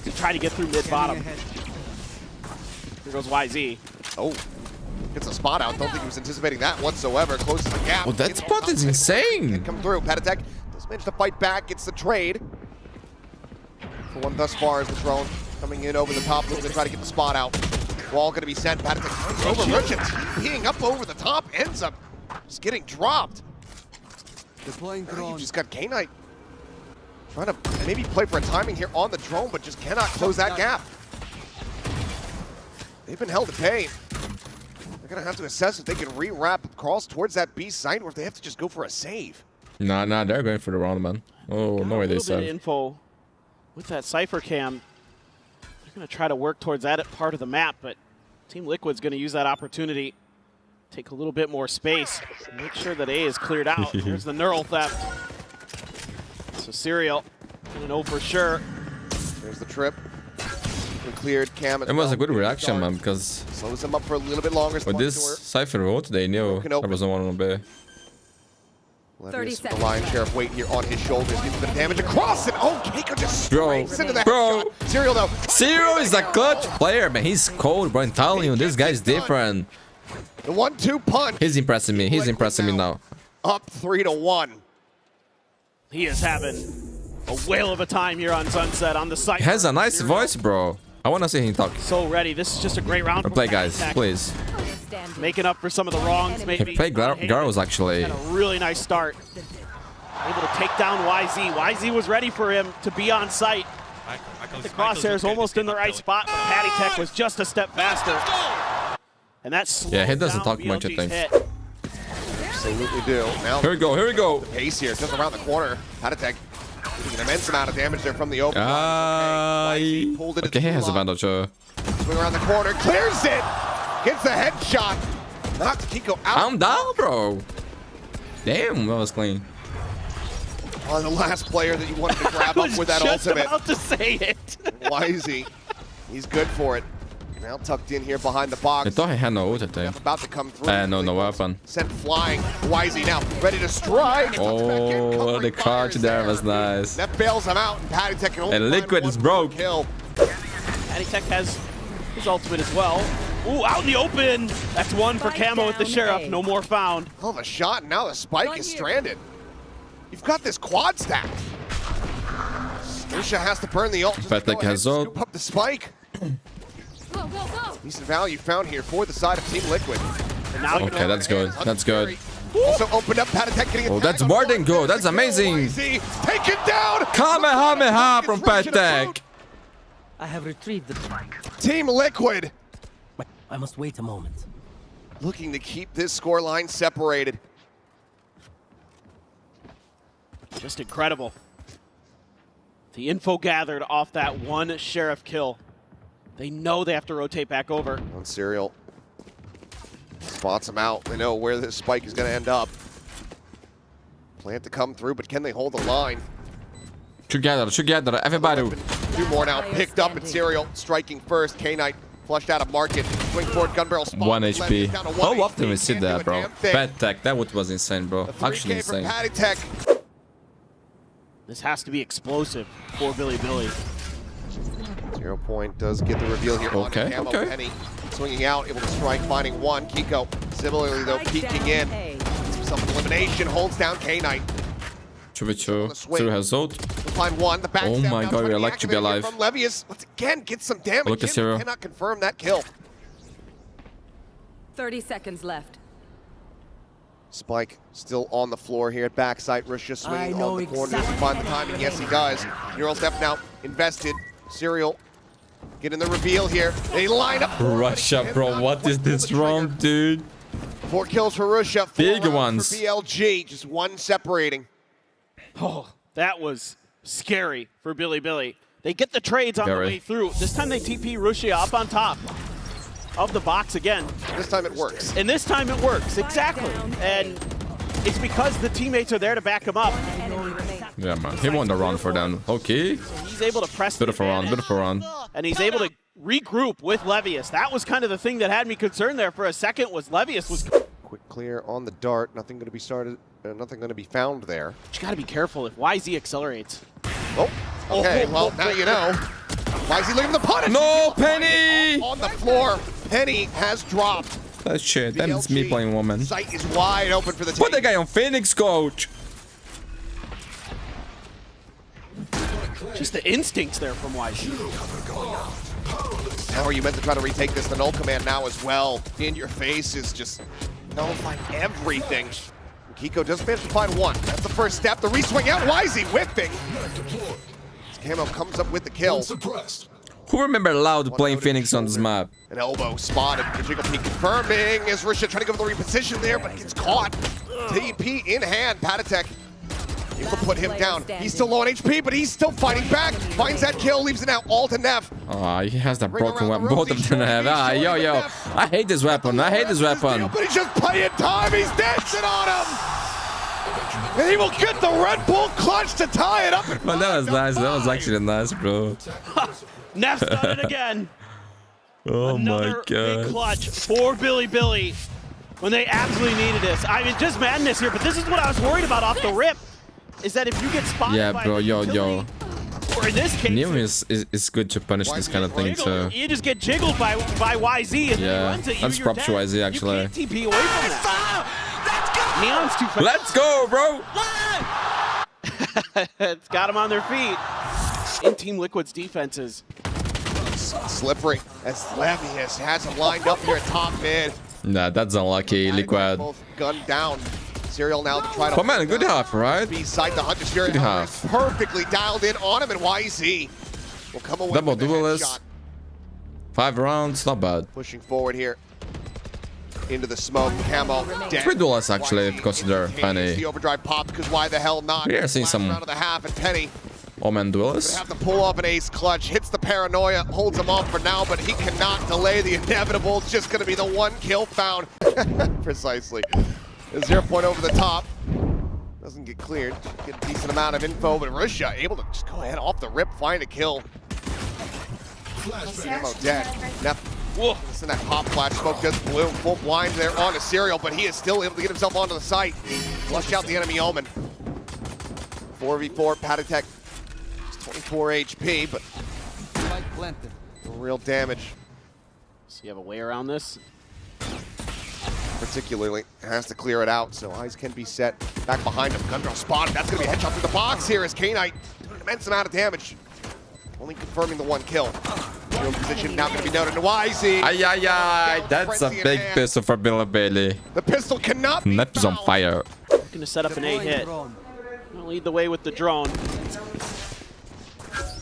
to try to get through mid-bottom. Here goes YZ. Oh, gets a spot out. Don't think he was anticipating that whatsoever. Closes the gap. Well, that spot is insane. Come through. Patatek does manage to fight back. Gets the trade. For one thus far is the drone coming in over the top. Looking to try to get the spot out. Wall going to be sent. Patatek over Richard. Being up over the top. Ends up just getting dropped. Deploying drone. You just got K-Knight trying to maybe play for a timing here on the drone, but just cannot close that gap. They've been held to pay. They're going to have to assess if they can rewrap across towards that B site or if they have to just go for a save. Nah, they're going for the round, man. Oh, no way they said. Info with that Cypher cam. They're going to try to work towards that part of the map, but Team Liquid's going to use that opportunity. Take a little bit more space. Make sure that A is cleared out. Here's the neural theft. So Serial gonna know for sure. There's the trip. Cleared Cam. It was a good reaction, man, because slows him up for a little bit longer. With this Cypher route, they knew there was no one on B. 30 seconds. The lion's share of weight here on his shoulders. Gets the damage across, and oh, Keiko just strikes into that shot. Serial though. Serial is a clutch player, man. He's cold, bro. I'm telling you, this guy's different. The 1-2 punch. He's impressing me. He's impressing me now. Up 3-1. He is having a whale of a time here on Sunset on the site. He has a nice voice, bro. I want to see him talk. So ready. This is just a great round. Play, guys, please. Making up for some of the wrongs, maybe. He played Garros, actually. Had a really nice start. Able to take down YZ. YZ was ready for him to be on site. The crosshairs almost in the right spot, but Patty Tech was just a step faster. And that's he doesn't talk much, I think. Absolutely do. Now, here we go. The pace here, just around the corner. Patatek doing an immense amount of damage there from the open. Okay, he has a bandage. Swing around the corner, clears it! Gets the headshot. Knocks Kiko out. I'm down, bro. Damn, that was clean. On the last player that you wanted to grab up with that ultimate. I was just about to say it. YZ, he's good for it. Now tucked in here behind the box. I thought he had no ult, I think. About to come through. No weapon. Sent flying. YZ now ready to strike. Oh, the crouch there was nice. That bails him out, and Patty Tech can only and Liquid is broke. Kill. Patty Tech has his ultimate as well. Ooh, out in the open. That's one for Camo with the Sheriff. No more found. Hell of a shot, and now the spike is stranded. You've got this quad stack. Risha has to burn the ult. Patty Tech has ult. Scoop up the spike. Decent value found here for the side of Team Liquid. Okay, that's good. That's good. Also opened up Patatek getting oh, that's more than good. That's amazing. Take it down. Kamehameha from Patatek. I have retrieved the spike. Team Liquid. I must wait a moment. Looking to keep this scoreline separated. Just incredible. The info gathered off that one Sheriff kill. They know they have to rotate back over. On Serial. Spots him out. They know where this spike is going to end up. Plan to come through, but can they hold the line? Together, everybody. Two more now picked up at Serial. Striking first. K-Knight flushed out of market. Swing forward, gun barrel spot. 1 HP. How often we see that, bro? Patatek, that was insane, bro. Actually insane. Patty Tech. This has to be explosive for Bilibili. 0 point does get the reveal here. Okay, on Camo. Penny swinging out, able to strike, finding one. Kiko similarly though peeking in. Some elimination, holds down K-Knight. 2v2. Zero has ult. Find one. The oh my god, we're lucky to be alive. From Levius, let's again get some damage. Look at Zero. Cannot confirm that kill. 30 seconds left. Spike still on the floor here at backside. Risha swinging on the corner. Does he find the timing? Yes, he does. Neural step now invested. Serial getting the reveal here. They line up. Russia, bro. What is this wrong, dude? 4 kills for Russia, 4 Big rounds ones. for BLG, just 1 separating. Oh, that was scary for Bilibili. They get the trades on the way through. This time they TP Russia up on top of the box again. This time it works. And this time it works, exactly. And it's because the teammates are there to back him up. Yeah, man. He won the run for them. Okay. So he's able to press Beautiful the run, advantage, beautiful run. and he's able to regroup with Levius. That was kind of the thing that had me concerned there for a second, was Levius was... Quick clear on the dart. Nothing going to be started. Nothing going to be found there. But you got to be careful if YZ accelerates. Oh, okay. Well, now you know. Why is he looking for the punish? No, Penny! On the floor. Penny has dropped. That shit. That's me playing woman. Sight is wide open for the team. Put the guy on Phoenix, coach. Just the instincts there from YZ. How are you meant to try to retake this? The null command now as well. In your face is just nullifying everything. Kiko does manage to find one. That's the first step. The re-swing out. YZ whipping. Camo comes up with the kill. Who remember Loud playing Phoenix on this map? An elbow spotted. Jiggle P confirming as Russia trying to go for the reposition there, but gets caught. TP in hand. Patatek able to put him down. He's still low on HP, but he's still fighting back. Finds that kill, leaves it out all to Neff. Oh, he has that broken weapon. Both of them have. Ah, yo. I hate this weapon. I hate this weapon. But he's just playing time. He's dancing on him. And he will get the Red Bull clutch to tie it up. Well, that was nice. That was actually nice, bro. Neff's done it again. Oh Another my god. big clutch for Bilibili when they absolutely needed this. I mean, just madness here, but this is what I was worried about off the rip. Is that if you get spotted by bro, yo. or in this case, Neo is good to punish this kind of thing too. You just get jiggled by YZ and Yeah, runs at you. that's props to YZ actually. You can't TP away from that. Neon's too fast. Let's go, bro! It's got them on their feet. In Team Liquid's defenses. Slippery as Levius has him lined up here at top mid. Nah, that's unlucky, Liquid. Both gunned down. Serial now to try to... Oh man, good half, right? Beside the Hunter Fury. Good half. Perfectly dialed in on him, and YZ will come away Double with the duelist. headshot. 5 rounds, not bad. Pushing forward here. Into the smoke, Camo. 3 duelists actually, if you consider Penny. The overdrive pops, because why the hell not? We are seeing some round of the half, and Penny Omen duelists. have to pull off an ace clutch, hits the paranoia, holds him off for now, but he cannot delay the inevitable. It's just going to be the 1 kill found. Precisely. A 0 point over the top. Doesn't get cleared. Get a decent amount of info, but Russia able to just go ahead off the rip, find a kill. Camo dead. Listen, that pop flash smoke does blue. Full blind there on a Serial, but he is still able to get himself onto the site. Flush out the enemy Omen. 4v4, Patatek. 24 HP, but no real damage. So you have a way around this? Particularly has to clear it out, so eyes can be set back behind him. Gun draw spotted. That's going to be a headshot through the box here as K-Knight doing an immense amount of damage. Only confirming the 1 kill. Real position now going to be noted to YZ. Ay. That's a big pistol for Bilibili. The pistol cannot be Nep is on fire. Going to set up an 8-hit. Lead the way with the drone.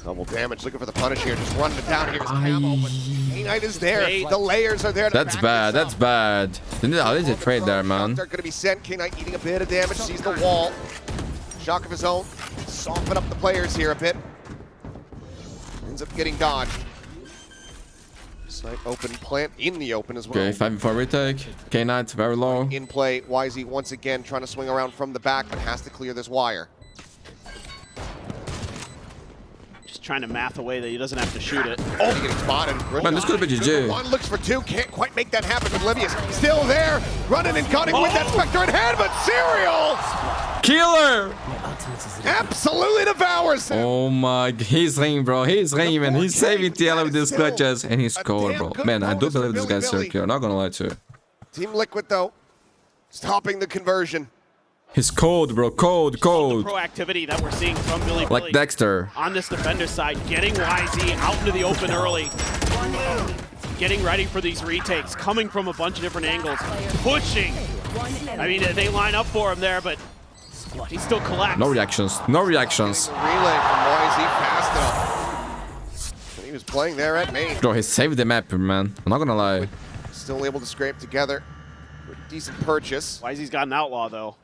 Double damage, looking for the punish here, just running it down here. Camo, but K-Knight is there. The layers are there. That's bad, that's bad. They need a trade there, man. They're going to be sent. K-Knight eating a bit of damage, sees the wall. Shock of his own. Soften up the players here a bit. Ends up getting dodged. Snipe open, plant in the open as well. Okay, 5v4 retake. K-Knight very low. In play, YZ once again trying to swing around from the back, but has to clear this wire. Trying to math away that he doesn't have to shoot it. Oh, getting spotted. Man, this could have been GG. 1 looks for 2, can't quite make that happen with Livius. Still there, running and gunning with that Spectre in hand, but Serial! Killer! Absolutely devours him. Oh my, he's ringing, bro. He's ringing, man. He's saving TL with these clutches, and he scored, bro. Man, I do believe this guy's circular. I'm not gonna lie to you. Team Liquid, though, stopping the conversion. He's cold, bro. Cold. The proactivity that we're seeing from Bilibili. Like Dexter. On this defender side, getting YZ out into the open early. Getting ready for these retakes, coming from a bunch of different angles. Pushing. I mean, they line up for him there, but he still collects. No reactions. No reactions. Relay from YZ fast enough. And he was playing there at main. Bro, he saved the map, man. I'm not gonna lie. Still able to scrape together Decent purchase. YZ's got an outlaw, though.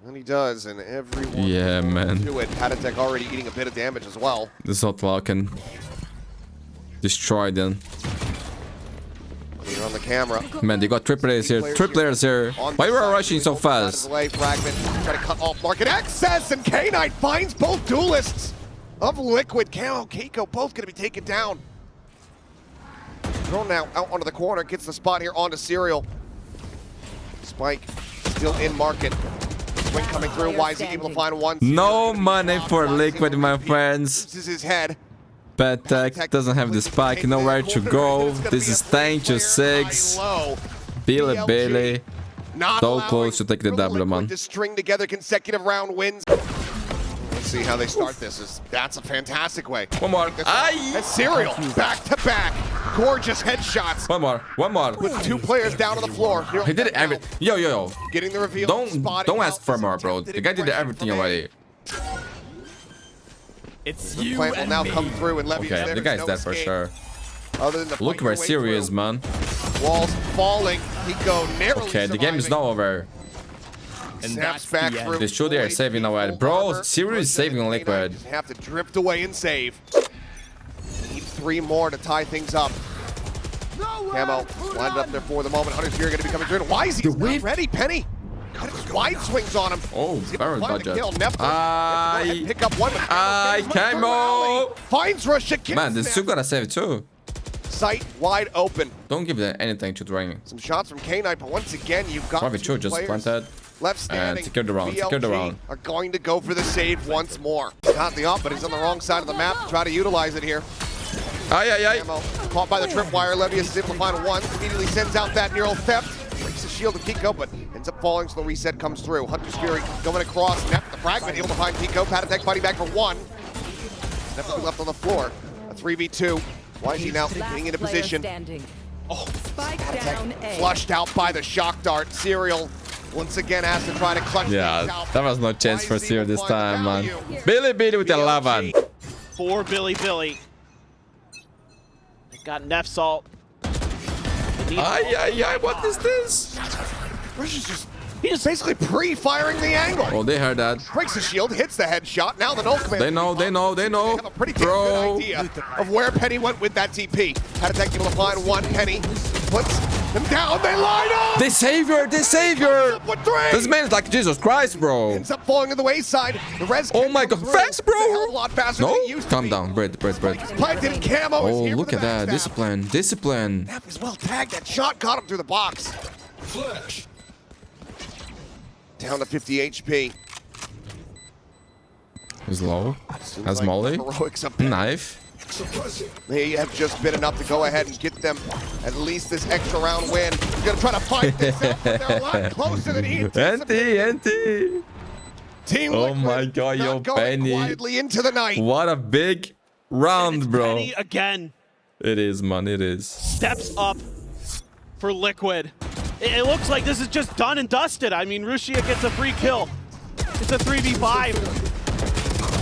And he does, and everyone Yeah, man. to it. Patatech already eating a bit of damage as well. This outlaw can destroy them. Clear on the camera. Man, they got 3 players here. 3 players here. Why were rushing so fast? Fragment, try to cut off market access, and K9 finds both duelists of Liquid. Camo, Keiko, both going to be taken down. Thrown now out onto the corner, gets the spot here onto Serial. Spike still in market. Swing coming through. YZ able to find one. No money for Liquid, my friends. This is his head. Patatech doesn't have the spike, nowhere to go. This is danger 6. Bilibili. So close to take the W, man. To string together consecutive round wins. Let's see how they start this. That's a fantastic way. One more. And Serial back to back. Gorgeous headshots. One more. With 2 players down on the floor. He did it Yo. Getting the reveal. Don't ask for more, bro. The guy did everything already. It's The you plant will and now me. come through, and Levy Okay, the guy's dead for sure. Other than the Look where serious, man. Walls falling. Pico narrowly Okay, the game is not over. And snaps that's back the end. through. They should they are saving already. Bro, Sirius is saving Liquid. Just have to drift away and save. Need 3 more to tie things up. Camo lined up there for the moment. Hunter's Fury going to be coming through. Why is he not ready? Penny. Got his wide swings on him. Oh, very budget. Pick up one. Camo. Finds Rusha. Man, this still gotta save it too. Sight wide open. Don't give them anything to Dragon. Some shots from K9, but once again, you've got Probably 2 true, just players planted. left standing. And secure the round, secure the VLG round. are going to go for the save once more. Not the up, but he's on the wrong side of the map to try to utilize it here. Camo caught by the tripwire. Levius is able to find one. Immediately sends out that neural theft. Breaks the shield of Pico, but ends up falling, so the reset comes through. Hunter's Fury going across. Nep, the fragment, able to find Pico. Patatech fighting back for 1. Nep left on the floor. A 3v2. Why is he now getting into position? Oh, Patatech flushed out by the shock dart. Serial once again has to try to clutch things out. Yeah, that was no chance for Serial this time, man. Bilibili with 11. For Bilibili. Got Nefsalt. What is this? Rush is just basically pre-firing the angle. Oh, they heard that. Breaks the shield, hits the headshot. Now the null command. They know. They have a pretty good idea of where Penny went with that TP. Patatech able to find one. Penny puts them down. They line up. The savior. This man is like Jesus Christ, bro. Ends up falling to the wayside. The res. Oh my God, fast, bro. It's a hell of a lot faster than it used to Calm be. down, bread. Planted in Camo. Oh, is here look for at the that. backstab. Discipline. Nap is well tagged. That shot got him through the box. Flash. Down to 50 HP. He's low. Seems Has like Molly. heroics up Knife. They have just been enough to go ahead and get them at least this extra round win. He's gonna try to fight this out, but they're a lot closer than he anticipated. Anti. Team Oh Liquid my God, yo, not going Penny. quietly into the night. What a big round, bro. Penny again It is, man. It is. steps up for Liquid. It looks like this is just done and dusted. I mean, Rushia gets a free kill. It's a 3v5.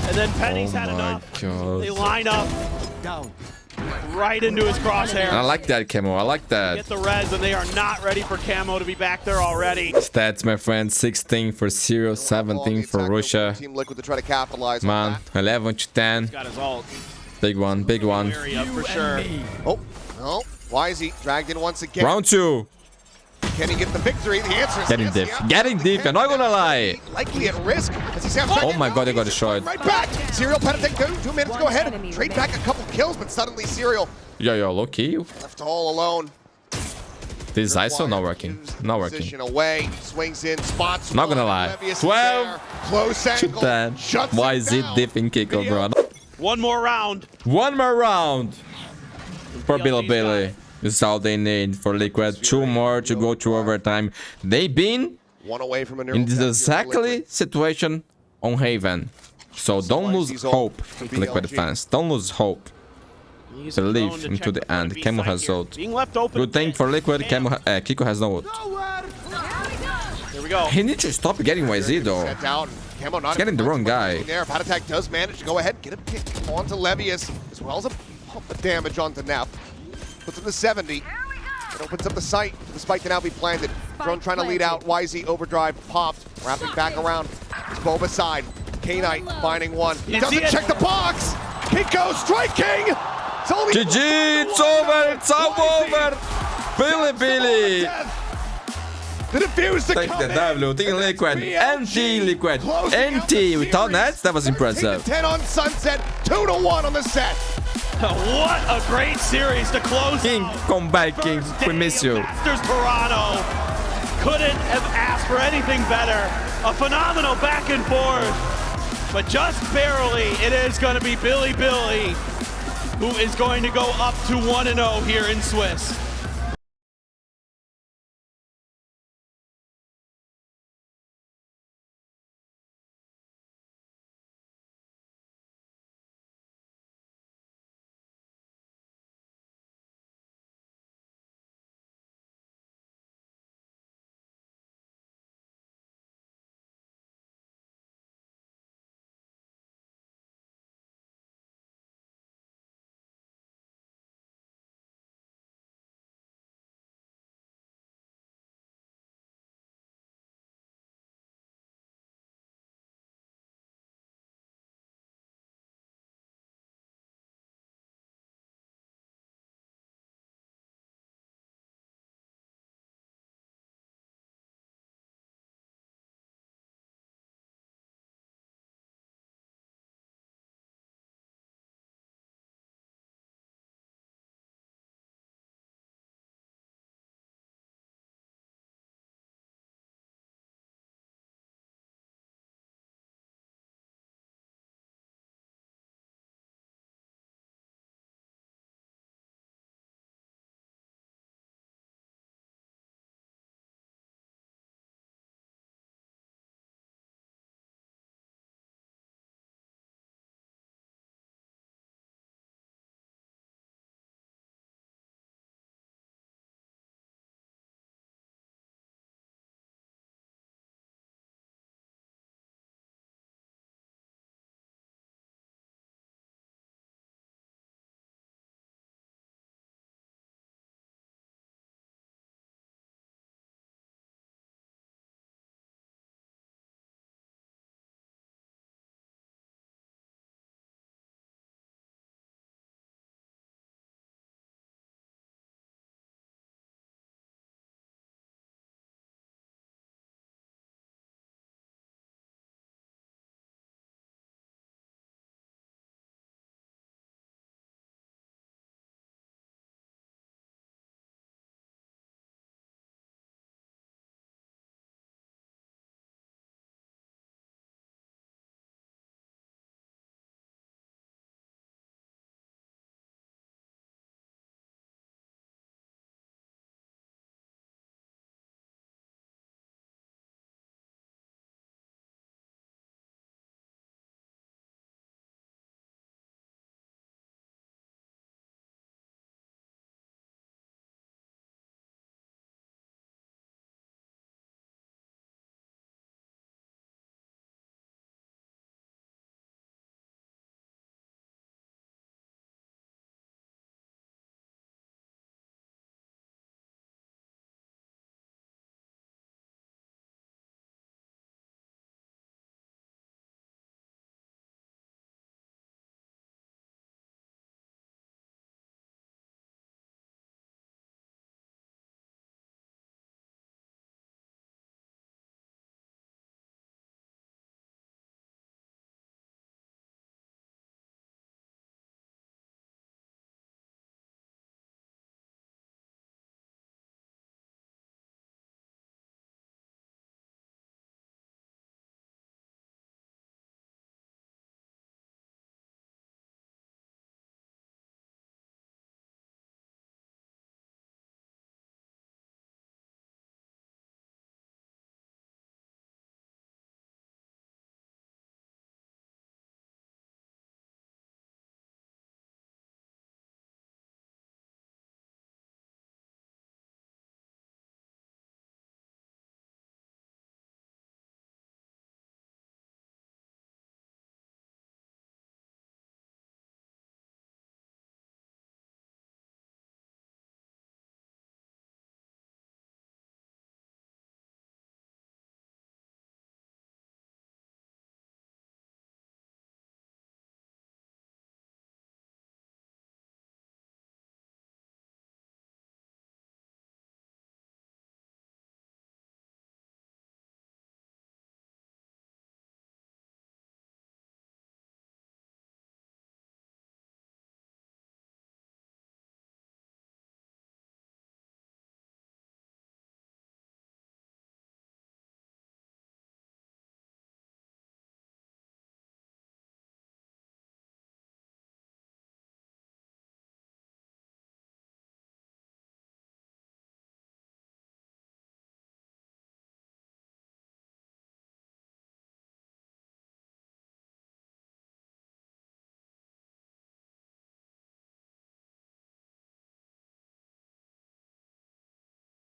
And then Penny's had enough. God. They line up Down. right into his crosshair. I like that, Camo. I like that. Get the res, and they are not ready for Camo to be back there already. Stats, my friend. 16 for Zero, 17 for Russia. Team Liquid to try to capitalize Man, on that. 11 to 10. Got his ult. Big one. Wary of for sure. Oh, no. YZ dragged in once again. Round 2. Can he get the victory? The answer is Getting yes, deep. yeah. Getting deep. I'm not gonna lie. Likely at risk as he says, Oh my God, they got destroyed. Right back. Serial Patatech 2 minutes. Go ahead. Trade back a couple kills, but suddenly Serial Yo, low key. left all alone. This ISO not working. Not working. Position away, swings in, spots. Not gonna one. lie. Levius is 12. there. Close Shoot angle. that. Shuts Why it is it down. deep in Kiko, bro? One more round. One more round for Bilibili. This is all they need for Liquid. 2 more to go to overtime. They've been One away from a in this exactly situation on Haven. So don't lose hope, Liquid fans. Don't lose hope. He's Believe prone to into check the front end. of B Camo side has here. ult. Being left open. Good thing for Liquid. Kiko has no ult. Here we go. He needs to stop getting YZ though. Set down. Camo not He's getting the wrong guy. there. Patatech does manage to go ahead and get a pick onto Levius, as well as a pump of damage onto Nap. Puts him to 70. It opens up the site for the spike to now be planted. Drone trying to lead out. YZ overdrive popped. Wrapping back around. It's Boba side. K-Knight finding one. He doesn't check the box. Kiko striking. It's only GG, it's over, it's all over. Bilibili. The defuse to Take come the W, Team Liquid, NT Liquid, NT without nets, that was impressive. 10 on Sunset, 2-1 on the set. What a great series to close King, out. come back, King, we miss you. Masters Toronto couldn't have asked for anything better. A phenomenal back and forth, but just barely it is going to be Bilibili who is going to go up to 1-0 here in Swiss.